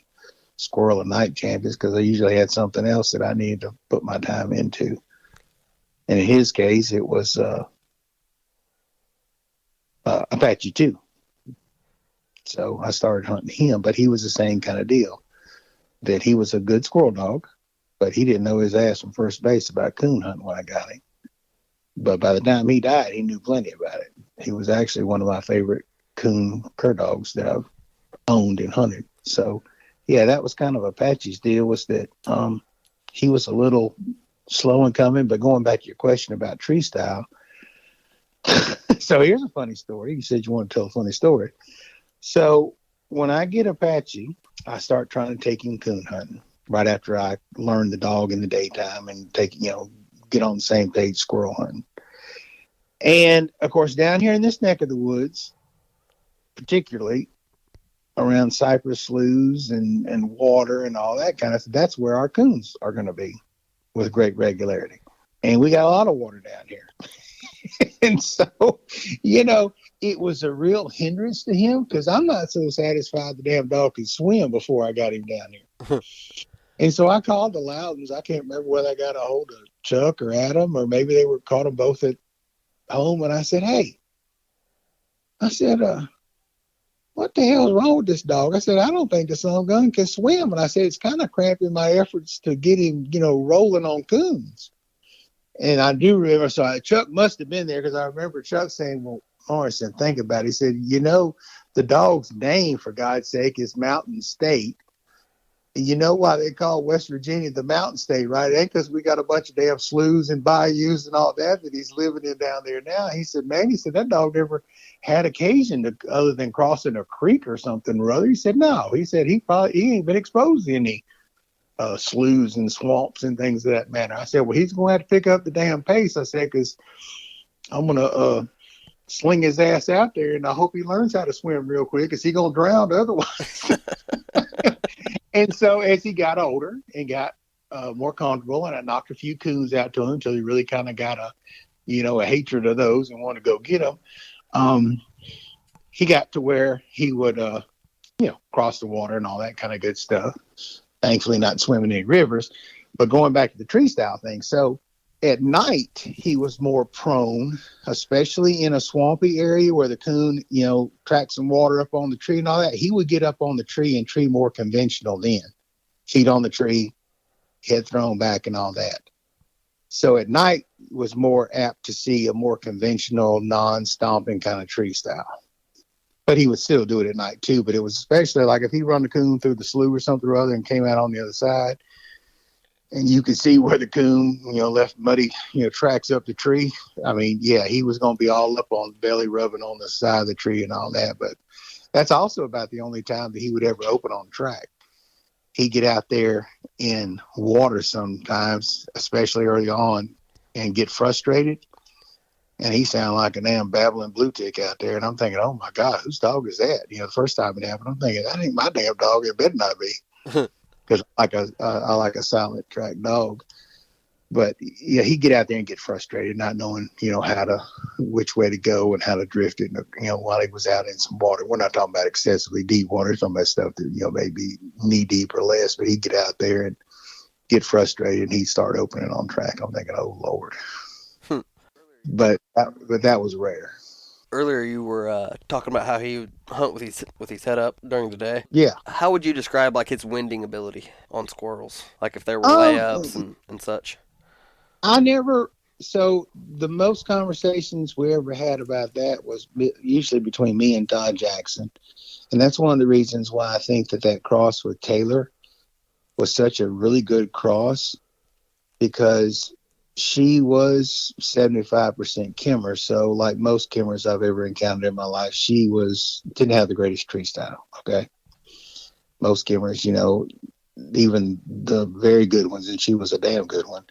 squirrel and night champions because I usually had something else that I needed to put my time into. And in his case, it was Apache 2. So I started hunting him, but he was the same kind of deal that he was a good squirrel dog, but he didn't know his ass from first base about coon hunting when I got him. But by the time he died, he knew plenty about it. He was actually one of my favorite coon cur dogs that I've owned and hunted. So, yeah, that was kind of Apache's deal, was that he was a little slow in coming. But going back to your question about tree style, so here's a funny story. You said you want to tell a funny story. So when I get Apache, I start trying to take him coon hunting right after I learn the dog in the daytime and get on the same page squirrel hunting. And of course, down here in this neck of the woods, particularly around cypress sloughs and water and all that kind of stuff, that's where our coons are going to be with great regularity. And we got a lot of water down here. And so, it was a real hindrance to him because I'm not so satisfied the damn dog could swim before I got him down here. And so I called the Loudons. I can't remember whether I got a hold of Chuck or Adam, or maybe they caught them both at home. And I said, hey, what the hell is wrong with this dog? I said, I don't think the son gun can swim. And I said, it's kind of cramping my efforts to get him, rolling on coons. And I do remember, so Chuck must have been there because I remember Chuck saying, well, Morrison, think about it. He said, the dog's name, for God's sake, is Mountain State. And you know why they call West Virginia the Mountain State, right? It ain't because we got a bunch of damn sloughs and bayous and all that he's living in down there now. He said, man, that dog never had occasion to, other than crossing a creek or something or other. He said, no. He said he ain't been exposed to any sloughs and swamps and things of that matter. I said, well, he's going to have to pick up the damn pace. I said, because I'm going to sling his ass out there, and I hope he learns how to swim real quick because he's going to drown otherwise. And so as he got older and got more comfortable, and I knocked a few coons out to him until he really kind of got a hatred of those and wanted to go get them, he got to where he would, cross the water and all that kind of good stuff. Thankfully not swimming any rivers, but going back to the tree style thing. So at night, he was more prone, especially in a swampy area where the coon, tracks some water up on the tree and all that. He would get up on the tree and tree more conventional then. Feet on the tree, head thrown back and all that. So at night was more apt to see a more conventional, non-stomping kind of tree style. But he would still do it at night too. But it was especially like if he run the coon through the slough or something or other and came out on the other side, and you could see where the coon, left muddy, tracks up the tree. I mean, yeah, he was going to be all up on the belly, rubbing on the side of the tree and all that. But that's also about the only time that he would ever open on the track. He'd get out there in water sometimes, especially early on, and get frustrated. And he sounded like a damn babbling blue tick out there. And I'm thinking, oh, my God, whose dog is that? The first time it happened, I'm thinking, that ain't my damn dog. It better not be. Because I like a silent track dog. But, yeah, he'd get out there and get frustrated, not knowing, which way to go and how to drift it, while he was out in some water. We're not talking about excessively deep water. We're talking about stuff that, maybe knee deep or less. But he'd get out there and get frustrated, and he'd start opening on track. I'm thinking, oh, Lord. But that was rare. Earlier, you were talking about how he would hunt with his head up during the day. Yeah. How would you describe like his winding ability on squirrels? Like if there were layups and such. So the most conversations we ever had about that was usually between me and Todd Jackson. And that's one of the reasons why I think that cross with Taylor was such a really good cross, because She was 75% Kimmer, so like most Kimmers I've ever encountered in my life, she didn't have the greatest tree style. Okay, most Kimmers, even the very good ones, and she was a damn good one.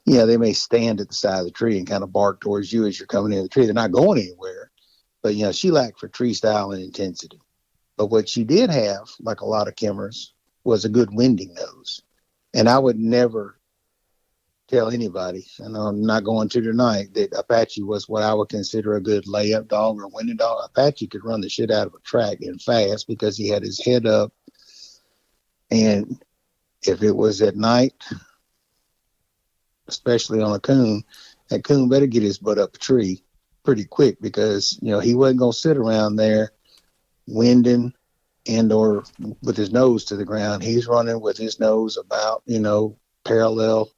Yeah, they may stand at the side of the tree and kind of bark towards you as you're coming in the tree. They're not going anywhere, but she lacked for tree style and intensity. But what she did have, like a lot of Kimmers, was a good winding nose. And I would never tell anybody, and I'm not going to tonight, that Apache was what I would consider a good layup dog or winding dog. Apache could run the shit out of a track and fast because he had his head up. And if it was at night, especially on a coon, that coon better get his butt up a tree pretty quick because, he wasn't going to sit around there winding and or with his nose to the ground. He's running with his nose about, parallel,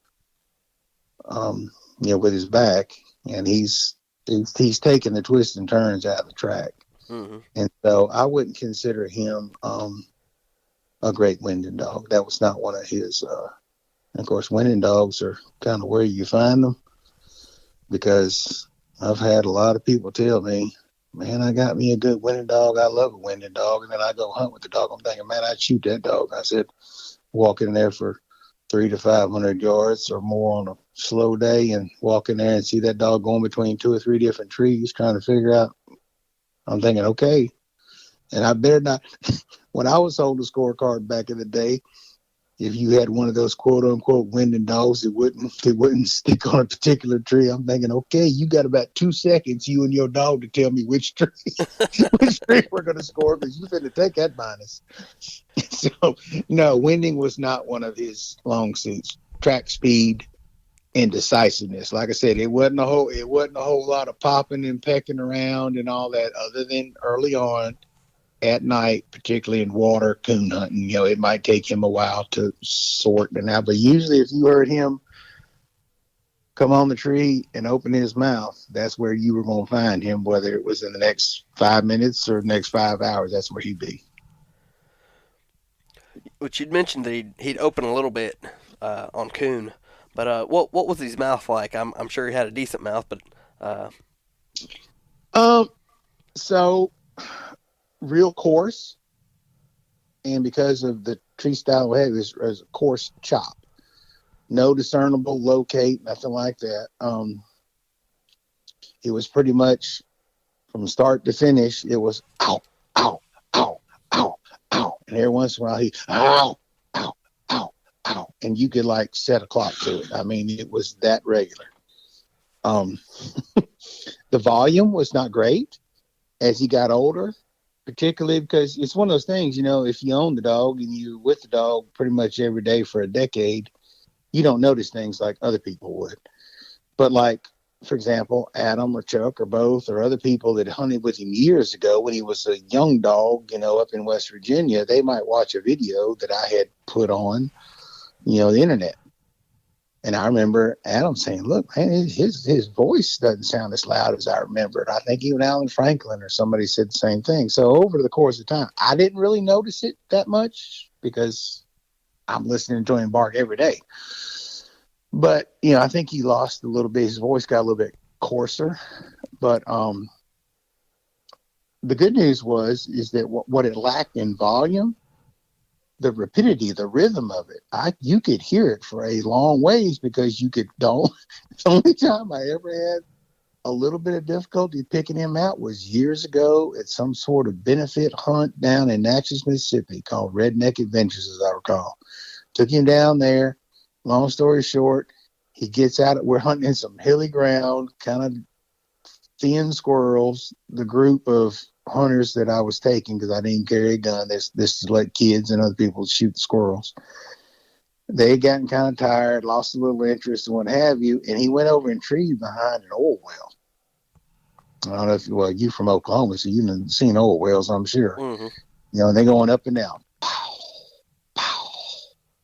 with his back, and he's taking the twists and turns out of the track. Mm-hmm. And so I wouldn't consider him a great winding dog. That was not one of his. Of course, winding dogs are kind of where you find them, because I've had a lot of people tell me, man, I got me a good winding dog. I love a winding dog. And then I go hunt with the dog. I'm thinking, man, I'd shoot that dog. I said, walk in there for 300 to 500 yards or more on a slow day and walk in there and see that dog going between 2 or 3 different trees trying to figure out. I'm thinking, okay. And I better not. When I was holding a scorecard back in the day, if you had one of those quote unquote winding dogs, it wouldn't stick on a particular tree. I'm thinking, okay, you got about 2 seconds, you and your dog, to tell me which tree we're going to score, because you're finna take that minus. So, no, winding was not one of his long suits. Track speed and decisiveness. Like I said, it wasn't a whole lot of popping and pecking around and all that, other than early on. At night, particularly in water coon hunting, it might take him a while to sort and out. But usually, if you heard him come on the tree and open his mouth, that's where you were going to find him. Whether it was in the next 5 minutes or the next 5 hours, that's where he'd be. Which you'd mentioned that he'd open a little bit on coon, but what was his mouth like? I'm sure he had a decent mouth, but so real coarse, and because of the tree style we had, it was a coarse chop. No discernible locate, nothing like that. It was pretty much from start to finish, it was ow, ow, ow, ow, ow. And every once in a while he ow, ow, ow, ow. And you could like set a clock to it. I mean, it was that regular. The volume was not great as he got older, particularly because it's one of those things, if you own the dog and you're with the dog pretty much every day for a decade, you don't notice things like other people would. But like, for example, Adam or Chuck or both or other people that hunted with him years ago when he was a young dog, up in West Virginia, they might watch a video that I had put on, the internet. And I remember Adam saying, look, man, his voice doesn't sound as loud as I remember it. I think even Alan Franklin or somebody said the same thing. So over the course of time, I didn't really notice it that much because I'm listening to him bark every day. But, I think he lost a little bit. His voice got a little bit coarser. But the good news is that what it lacked in volume, the rapidity, the rhythm of it, you could hear it for a long ways, because the only time I ever had a little bit of difficulty picking him out was years ago at some sort of benefit hunt down in Natchez, Mississippi, called Redneck Adventures, as I recall. Took him down there. Long story short, he gets out. We're hunting in some hilly ground, kind of thin squirrels. The group of hunters that I was taking, because I didn't carry a gun, this is to let kids and other people shoot the squirrels. They had gotten kind of tired, lost a little interest and what have you, and he went over and treed behind an oil well. I don't know if you from Oklahoma, so you've seen oil wells, I'm sure. mm-hmm. They're going up and down, pow, pow,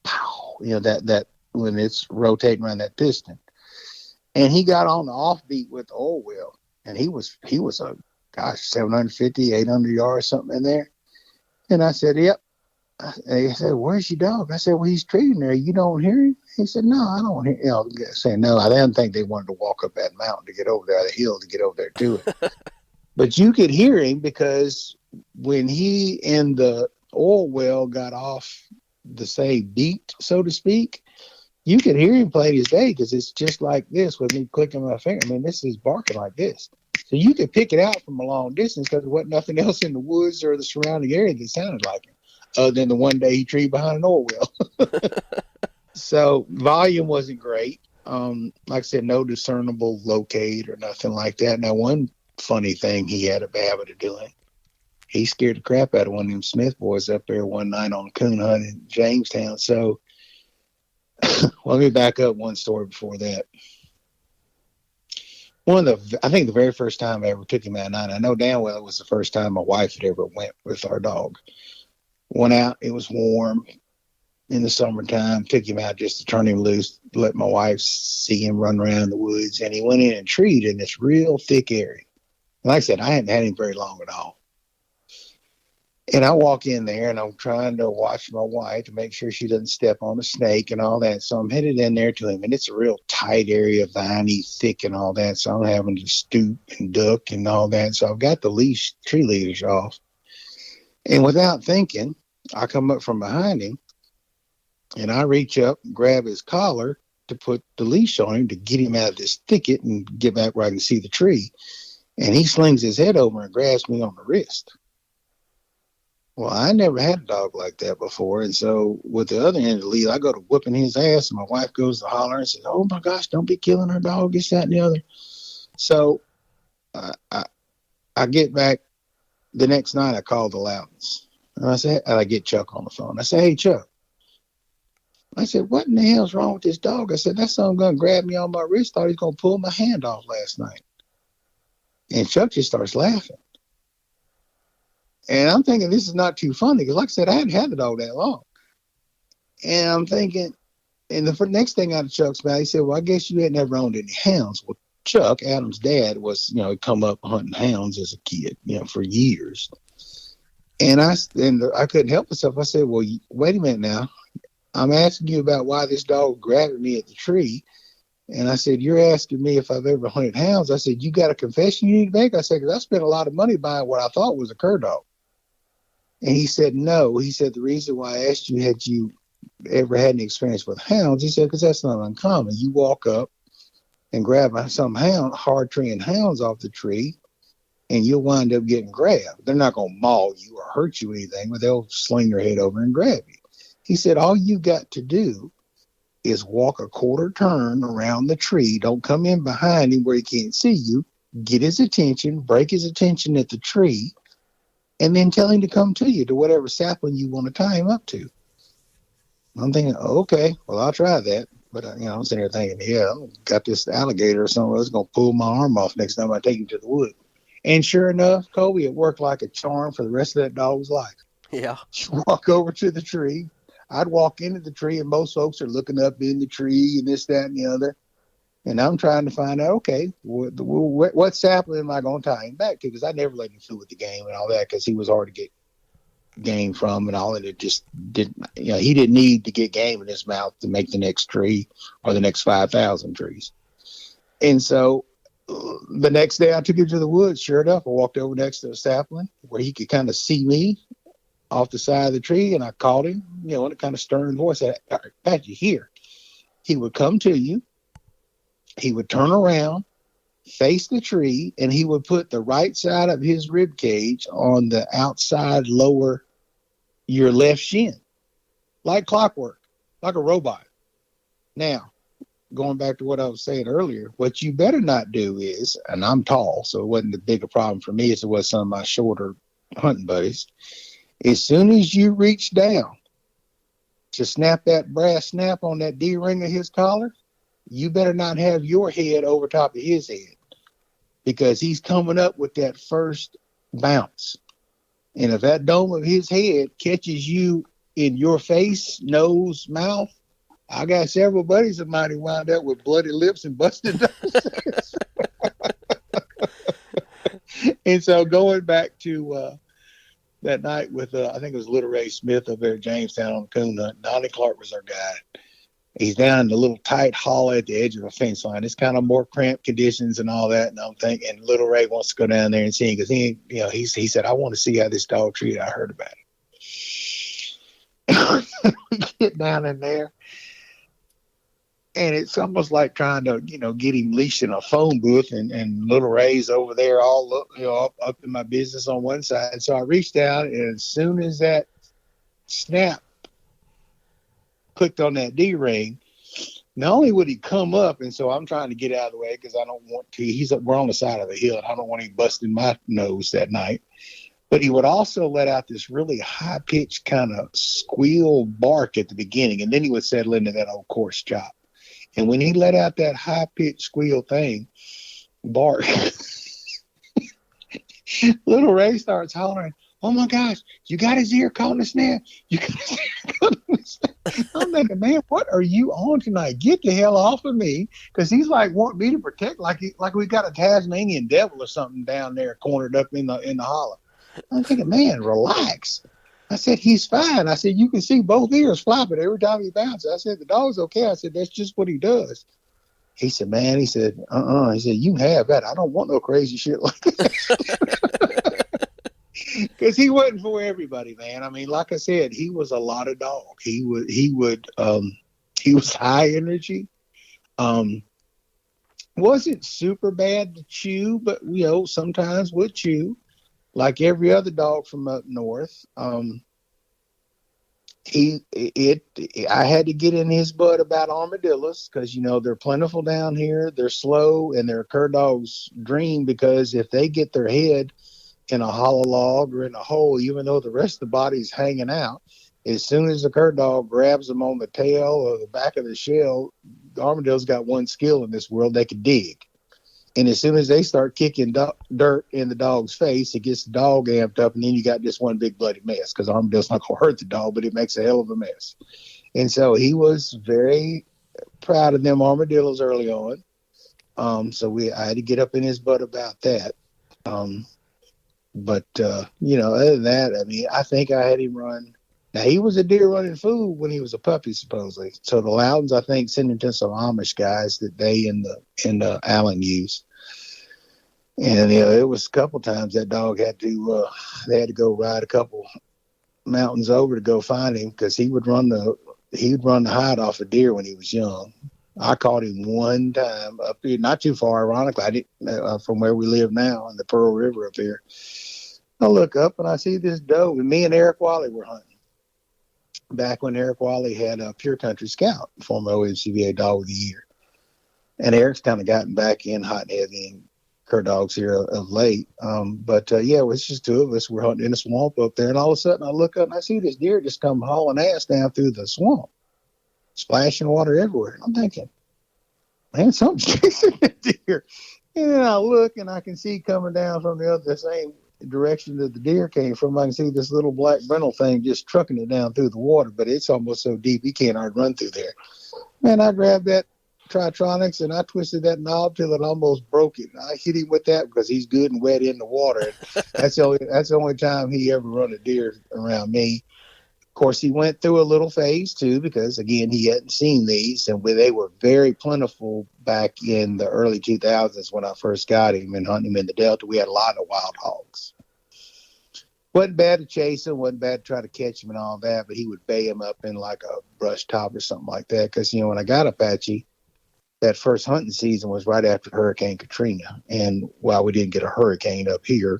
pow. That when it's rotating around that piston. And he got on the offbeat with the oil well, and he was a 750, 800 yards, something in there. And I said, yep. And he said, where's your dog? I said, well, he's treating there. You don't hear him? He said, no, I don't want to, saying no. I didn't think they wanted to walk up that mountain to get over there, the hill to get over there to it. But you could hear him because when he and the oil well got off the same beat, so to speak, you could hear him play his day because it's just like this with me clicking my finger. I mean, this is barking like this. So you could pick it out from a long distance because there wasn't nothing else in the woods or the surrounding area that sounded like him, other than the one day he treed behind an oil well. So volume wasn't great. Like I said, no discernible locate or nothing like that. Now, one funny thing he had a habit of doing, he scared the crap out of one of them Smith boys up there one night on a coon hunt in Jamestown. So let me back up one story before that. I think the very first time I ever took him out at night, I know damn well it was the first time my wife had ever went with our dog. Went out, it was warm in the summertime, took him out just to turn him loose, let my wife see him run around the woods, and he went in and treed in this real thick area. Like I said, I hadn't had him very long at all. And I walk in there and I'm trying to watch my wife to make sure she doesn't step on a snake and all that. So I'm headed in there to him, and it's a real tight area, viney, thick and all that. So I'm having to stoop and duck and all that. So I've got the tree leaders off. And without thinking, I come up from behind him and I reach up and grab his collar to put the leash on him to get him out of this thicket and get back where I can see the tree. And he slings his head over and grabs me on the wrist. Well, I never had a dog like that before. And so with the other end of the lead, I go to whooping his ass, and my wife goes to holler and says, oh my gosh, don't be killing our dog, this, that, and the other. So I get back the next night, I call the Loudons. And I get Chuck on the phone. I say, hey, Chuck. I said, what in the hell's wrong with this dog? I said, that son going to grab me on my wrist. Thought he was going to pull my hand off last night. And Chuck just starts laughing. And I'm thinking this is not too funny because, like I said, I hadn't had the dog that long. And I'm thinking, and the next thing out of Chuck's mouth, he said, well, I guess you hadn't ever owned any hounds. Well, Chuck, Adam's dad, was, he'd come up hunting hounds as a kid, for years. And I couldn't help myself. I said, well, wait a minute now. I'm asking you about why this dog grabbed me at the tree. And I said, you're asking me if I've ever hunted hounds. I said, you got a confession you need to make? I said, because I spent a lot of money buying what I thought was a cur dog. And he said, no. He said, the reason why I asked you, had you ever had any experience with hounds? He said, because that's not uncommon. You walk up and grab some hard treeing hounds off the tree, and you'll wind up getting grabbed. They're not going to maul you or hurt you or anything, but they'll sling their head over and grab you. He said, all you got to do is walk a quarter turn around the tree. Don't come in behind him where he can't see you. Get his attention, break his attention at the tree, and then tell him to come to you, to whatever sapling you want to tie him up to. I'm thinking, okay, well, I'll try that. But, I'm sitting there thinking, yeah, I've got this alligator or something that's going to pull my arm off next time I take him to the wood. And sure enough, Kobe, it worked like a charm for the rest of that dog's life. Yeah. You walk over to the tree. I'd walk into the tree, and most folks are looking up in the tree and this, that, and the other. And I'm trying to find out, okay, what sapling am I going to tie him back to? Because I never let him fool with the game and all that because he was hard to get game from and all. And it just didn't, he didn't need to get game in his mouth to make the next tree or the next 5,000 trees. And so the next day I took him to the woods. Sure enough, I walked over next to a sapling where he could kind of see me off the side of the tree, and I called him, in a kind of stern voice. I said, Apache, here. He would come to you. He would turn around, face the tree, and he would put the right side of his rib cage on the outside lower your left shin, like clockwork, like a robot. Now, going back to what I was saying earlier, what you better not do is, and I'm tall, so it wasn't as big a problem for me as it was some of my shorter hunting buddies. As soon as you reach down to snap that brass snap on that D-ring of his collar, you better not have your head over top of his head because he's coming up with that first bounce. And if that dome of his head catches you in your face, nose, mouth, I got several buddies of mine who wound up with bloody lips and busted noses. And so going back to that night with, I think it was Little Ray Smith up there at Jamestown on the coon hunt. Donnie Clark was our guy. He's down in the little tight hollow at the edge of a fence line. It's kind of more cramped conditions and all that. And I'm thinking, little Ray wants to go down there and see him because he said, I want to see how this dog treated. I heard about it. We get down in there, and it's almost like trying to, get him leashed in a phone booth, and little Ray's over there all up in my business on one side. So I reached out, and as soon as that snap clicked on that D-ring, not only would he come up, and so I'm trying to get out of the way because I don't want to. We're on the side of the hill, and I don't want him busting my nose that night. But he would also let out this really high-pitched kind of squeal bark at the beginning, and then he would settle into that old coarse chop. And when he let out that high-pitched squeal bark, little Ray starts hollering, "Oh my gosh, you got his ear caught in the snare. You got his ear caught in the snare." I'm thinking, man, what are you on tonight? Get the hell off of me. Because he's like wanting me to protect, like we got a Tasmanian devil or something down there cornered up in the hollow. I'm thinking, man, relax. I said, he's fine. I said, you can see both ears flopping every time he bounces. I said, the dog's okay. I said, that's just what he does. He said, man, he said, He said, you can have that. I don't want no crazy shit like that. Because he wasn't for everybody, man. I mean, like I said, he was a lot of dog. He was high energy. Wasn't super bad to chew, but sometimes would chew, like every other dog from up north. I had to get in his butt about armadillos because they're plentiful down here. They're slow, and they're a cur dog's dream because if they get their head in a hollow log or in a hole, even though the rest of the body's hanging out, as soon as the cur dog grabs them on the tail or the back of the shell, the armadillo's got one skill in this world: they can dig. And as soon as they start kicking dirt in the dog's face, it gets the dog amped up, and then you got this one big bloody mess because armadillo's not going to hurt the dog, but it makes a hell of a mess. And so he was very proud of them armadillos early on. I had to get up in his butt about that. But other than that, I mean, I think I had him run. Now, he was a deer running fool when he was a puppy, supposedly. So the Loudons, I think, sent him to some Amish guys that they and the Allen use. And it was a couple times that dog had to they had to go ride a couple mountains over to go find him because he'd run the hide off a deer when he was young. I caught him one time up here, not too far, ironically. I didn't from where we live now in the Pearl River up here. I look up and I see this doe, and me and Eric Wally were hunting. Back when Eric Wally had a Pure Country Scout, former OMCBA Dog of the Year. And Eric's kind of gotten back in hot and heavy and cur dogs here of late. It was just two of us. We're hunting in a swamp up there, and all of a sudden I look up and I see this deer just come hauling ass down through the swamp, splashing water everywhere. I'm thinking, man, something's chasing that deer. And then I look and I can see coming down from the same direction that the deer came from. I can see this little black brindle thing just trucking it down through the water, but it's almost so deep he can't hardly run through there. Man, I grabbed that Tritronics and I twisted that knob till it almost broke it. I hit him with that because he's good and wet in the water. That's the only time he ever run a deer around me. Of course, he went through a little phase too because, again, he hadn't seen these, and they were very plentiful back in the early 2000s when I first got him and hunting him in the Delta. We had a lot of wild hogs. Wasn't bad to chase him, wasn't bad to try to catch him and all that, but he would bay him up in like a brush top or something like that because, when I got Apache, that first hunting season was right after Hurricane Katrina. And while we didn't get a hurricane up here,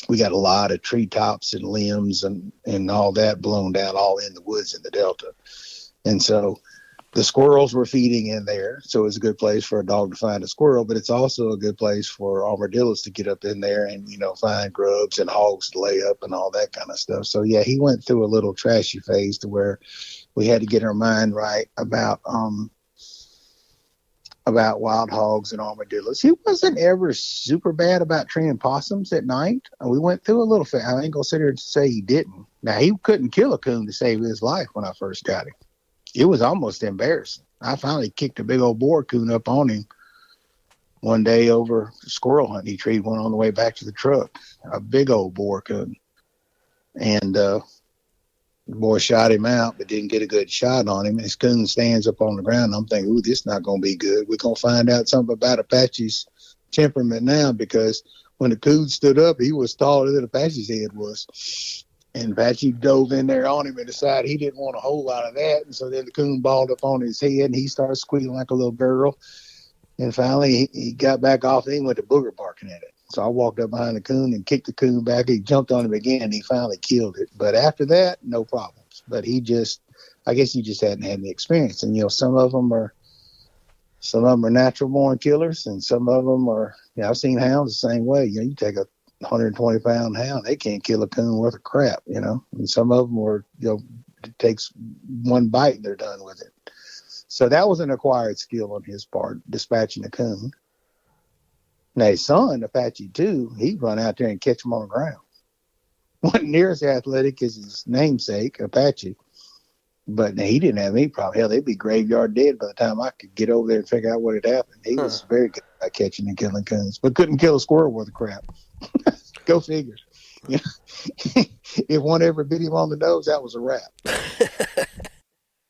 we got a lot of treetops and limbs and all that blown down all in the woods in the Delta. And so the squirrels were feeding in there. So it's a good place for a dog to find a squirrel, but it's also a good place for armadillos to get up in there and, find grubs and hogs to lay up and all that kind of stuff. So yeah, he went through a little trashy phase to where we had to get our mind right about wild hogs and armadillos. He wasn't ever super bad about treeing possums at night. We went through a little phase. I ain't gonna sit here and say he didn't. Now, he couldn't kill a coon to save his life when I first got him. It was almost embarrassing. I finally kicked a big old boar coon up on him one day over squirrel hunting. He treed one on the way back to the truck, a big old boar coon. And The boy shot him out, but didn't get a good shot on him. His coon stands up on the ground. I'm thinking, ooh, this is not going to be good. We're going to find out something about Apache's temperament now, because when the coon stood up, he was taller than Apache's head was. And Apache dove in there on him and decided he didn't want a whole lot of that. And so then the coon balled up on his head, and he started squealing like a little girl. And finally, he got back off, and he went to booger barking at it. So I walked up behind the coon and kicked the coon back. He jumped on him again, and he finally killed it. But after that, no problems. But I guess he just hadn't had the experience. And, some of them are natural born killers, and some of them are, I've seen hounds the same way. You take a 120-pound hound, they can't kill a coon worth of crap, and some of them are, it takes one bite and they're done with it. So that was an acquired skill on his part, dispatching a coon. Now his son, Apache too, he'd run out there and catch him on the ground. Wasn't near as athletic as his namesake, Apache. But he didn't have any problem. Hell, they'd be graveyard dead by the time I could get over there and figure out what had happened. He was very good at catching and killing coons, but couldn't kill a squirrel worth of crap. Go figure. If one ever bit him on the nose, that was a wrap.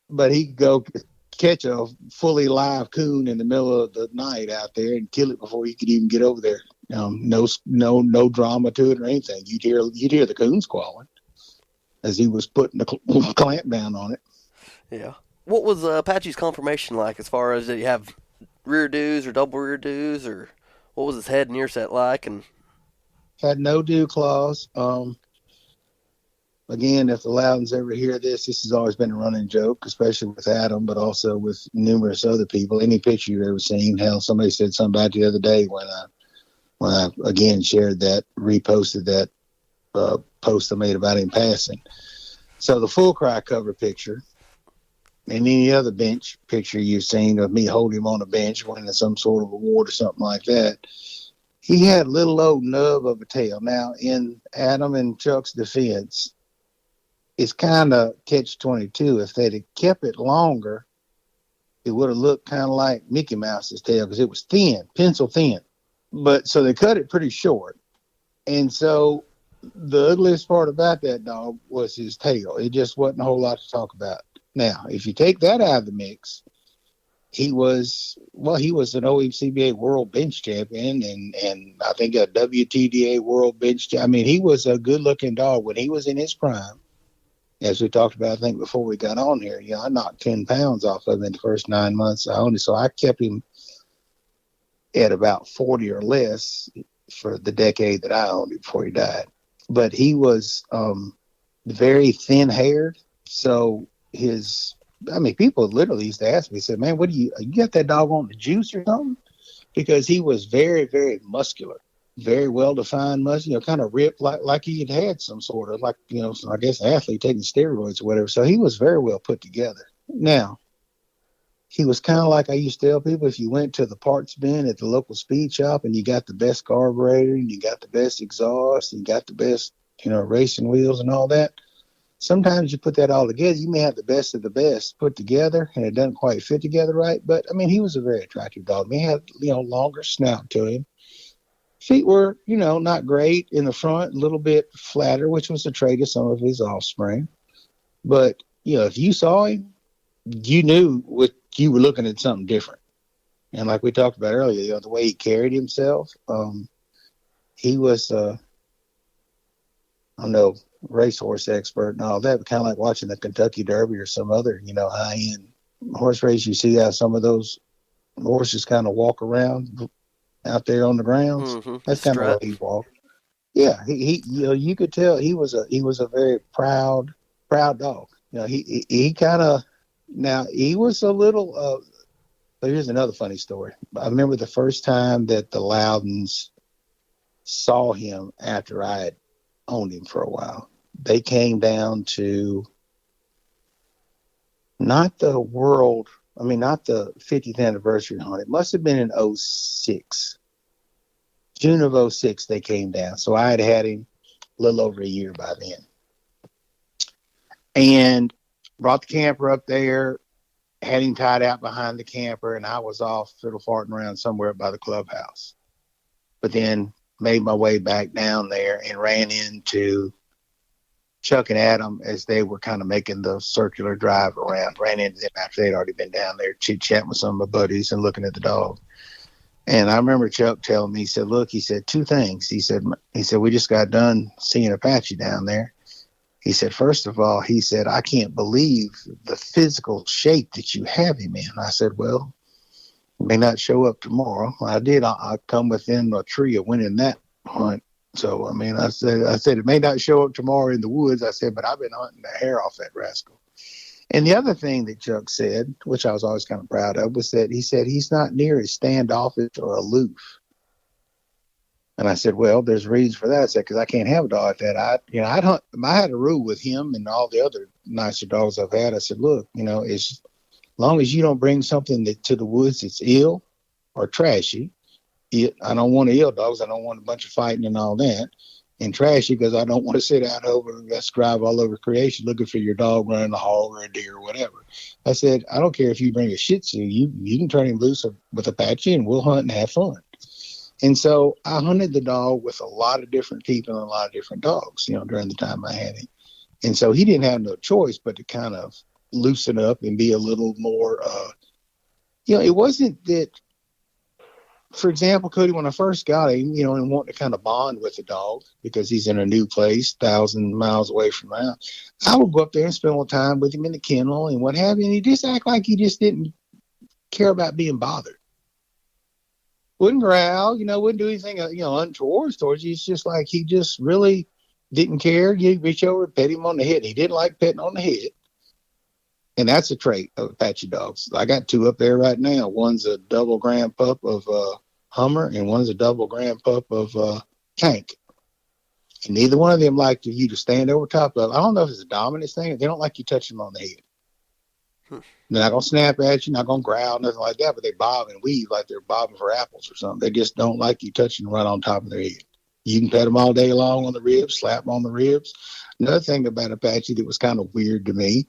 But he could go catch a fully live coon in the middle of the night out there and kill it before he could even get over there. No drama to it or anything. You'd hear the coon squalling as he was putting the clamp down on it. Yeah. What was Apache's conformation like, as far as, did he have rear dews or double rear dews, or what was his head and ear set like? And had no dew claws. Again, if the Loudons ever hear this has always been a running joke, especially with Adam, but also with numerous other people. Any picture you've ever seen, hell, somebody said something about it the other day when I again shared that, reposted that post I made about him passing. So the full cry cover picture and any other bench picture you've seen of me holding him on a bench winning some sort of award or something like that, he had a little old nub of a tail. Now, in Adam and Chuck's defense, it's kind of catch-22. If they'd have kept it longer, it would have looked kind of like Mickey Mouse's tail, because it was thin, pencil thin. But so they cut it pretty short. And so the ugliest part about that dog was his tail. It just wasn't a whole lot to talk about. Now, if you take that out of the mix, he was an OMCBA world bench champion and I think a WTDA world bench champion. I mean, he was a good-looking dog when he was in his prime. As we talked about, I think, before we got on here, I knocked 10 pounds off of him in the first 9 months I owned him. So I kept him at about 40 or less for the decade that I owned him before he died. But he was very thin-haired. So people literally used to ask me, said, man, what you got that dog on the juice or something? Because he was very, very muscular. Very well-defined muscle, kind of ripped like he had some sort of, I guess, athlete taking steroids or whatever. So he was very well put together. Now, he was kind of like I used to tell people, if you went to the parts bin at the local speed shop and you got the best carburetor and you got the best exhaust and you got the best, racing wheels and all that, sometimes you put that all together, you may have the best of the best put together and it doesn't quite fit together right. But, I mean, he was a very attractive dog. He had, longer snout to him. Feet were, not great in the front, a little bit flatter, which was a trait of some of his offspring. But, if you saw him, you knew you were looking at something different. And like we talked about earlier, the way he carried himself, he was, racehorse expert and all that, but kind of like watching the Kentucky Derby or some other, high-end horse race. You see how some of those horses kind of walk around out there on the grounds. Mm-hmm. That's kind of how he walked. Yeah, he you could tell he was a very proud dog. He kind of, now he was a little. But here's another funny story. I remember the first time that the Loudons saw him after I had owned him for a while. They came down to not the 50th anniversary hunt. It must have been in 06. June of 06, they came down. So I had him a little over a year by then. And brought the camper up there, had him tied out behind the camper, and I was off fiddle farting around somewhere by the clubhouse. But then made my way back down there and ran into Chuck and Adam, as they were kind of making the circular drive around, ran into them after they'd already been down there chit-chatting with some of my buddies and looking at the dog. And I remember Chuck telling me, he said, look, he said two things. He said, we just got done seeing Apache down there. He said, first of all, he said, I can't believe the physical shape that you have him in. I said, well, he may not show up tomorrow. I did. I come within a tree of winning that hunt. So, I mean, I said, it may not show up tomorrow in the woods. I said, but I've been hunting the hair off that rascal. And the other thing that Chuck said, which I was always kind of proud of, was that he said he's not near as standoffish or aloof. And I said, well, there's reasons for that. I said, because I can't have a dog like that. I'd hunt. I had a rule with him and all the other nicer dogs I've had. I said, look, as long as you don't bring something to the woods that's ill or trashy, I don't want ill dogs. I don't want a bunch of fighting and all that. And trashy because I don't want to sit out let's drive all over creation looking for your dog running a hog or a deer or whatever. I said, I don't care if you bring a Shih Tzu, you can turn him loose with Apache and we'll hunt and have fun. And so I hunted the dog with a lot of different people and a lot of different dogs, during the time I had him. And so he didn't have no choice but to kind of loosen up and be a little more, it wasn't that. For example, Cody, when I first got him, and wanting to kind of bond with the dog because he's in a new place, 1,000 miles away from now, I would go up there and spend a little time with him in the kennel and what have you. And he just act like he just didn't care about being bothered. Wouldn't growl, wouldn't do anything, untoward towards you. It's just like he just really didn't care. You reach over and pet him on the head. He didn't like petting on the head. And that's a trait of Apache dogs. I got two up there right now. One's a double grand pup of Hummer, and one's a double grand pup of Tank. And neither one of them like you to stand over top of. I don't know if it's a dominance thing. They don't like you touching them on the head. They're not going to snap at you, not going to growl, nothing like that, but they bob and weave like they're bobbing for apples or something. They just don't like you touching right on top of their head. You can pet them all day long on the ribs, slap them on the ribs. Another thing about Apache that was kind of weird to me,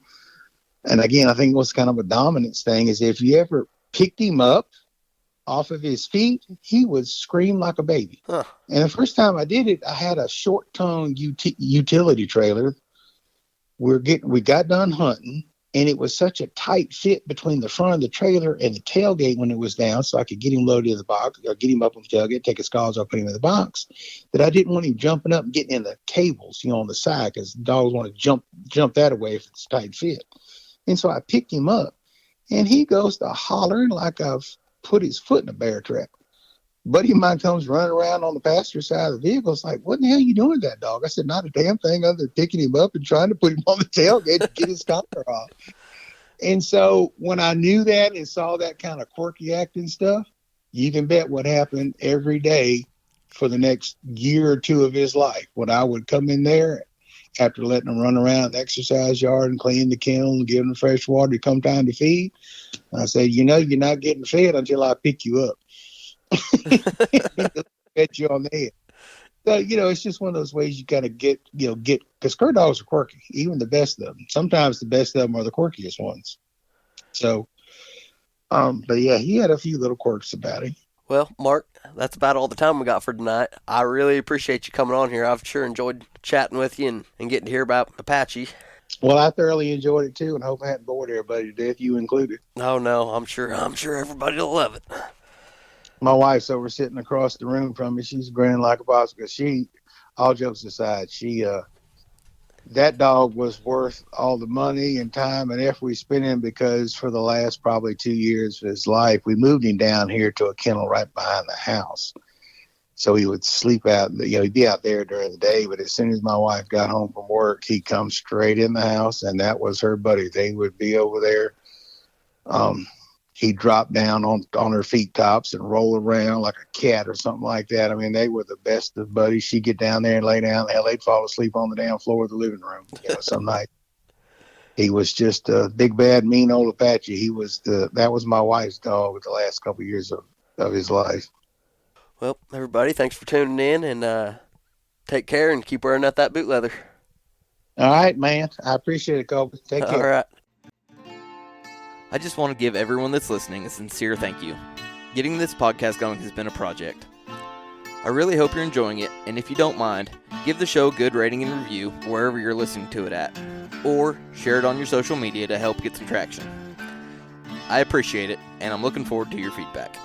and again, I think what's kind of a dominance thing is if you ever picked him up off of his feet, he would scream like a baby. Huh. And the first time I did it, I had a short-tongue utility trailer. We got done hunting, and it was such a tight fit between the front of the trailer and the tailgate when it was down, so I could get him loaded in the box or get him up on the tailgate, take his collars off, put him in the box, that I didn't want him jumping up and getting in the cables, on the side, because dogs want to jump that away if it's tight fit. And so I picked him up, and he goes to hollering like I've put his foot in a bear trap. Buddy of mine comes running around on the passenger side of the vehicle. It's like, what the hell are you doing with that dog? I said, not a damn thing other than picking him up and trying to put him on the tailgate to get his collar off. And so when I knew that and saw that kind of quirky acting stuff, you can bet what happened every day for the next year or two of his life. When I would come in there, after letting them run around the exercise yard and clean the kennel and give them fresh water, come time to feed, I said, you're not getting fed until I pick you up. Pet you on the head. So, it's just one of those ways you got to get, because cur dogs are quirky, even the best of them. Sometimes the best of them are the quirkiest ones. So, but yeah, he had a few little quirks about him. Well, Mark, that's about all the time we got for tonight. I really appreciate you coming on here. I've sure enjoyed chatting with you and getting to hear about Apache. Well, I thoroughly enjoyed it too, and hope I hadn't bored everybody to death, you included. Oh no, I'm sure everybody will love it. My wife's over sitting across the room from me. She's grinning like a popsicle. She, all jokes aside, that dog was worth all the money and time and effort we spent in, because for the last probably 2 years of his life, we moved him down here to a kennel right behind the house. So he would sleep out, he'd be out there during the day, but as soon as my wife got home from work, he'd come straight in the house, and that was her buddy. They would be over there. He'd drop down on her feet tops and roll around like a cat or something like that. I mean, they were the best of buddies. She'd get down there and lay down. Hell, they'd fall asleep on the damn floor of the living room, some night. He was just a big, bad, mean old Apache. That was my wife's dog with the last couple of years of his life. Well, everybody, thanks for tuning in, and take care and keep wearing out that boot leather. All right, man. I appreciate it, Colby. Take care. All right. I just want to give everyone that's listening a sincere thank you. Getting this podcast going has been a project. I really hope you're enjoying it, and if you don't mind, give the show a good rating and review wherever you're listening to it at, or share it on your social media to help get some traction. I appreciate it, and I'm looking forward to your feedback.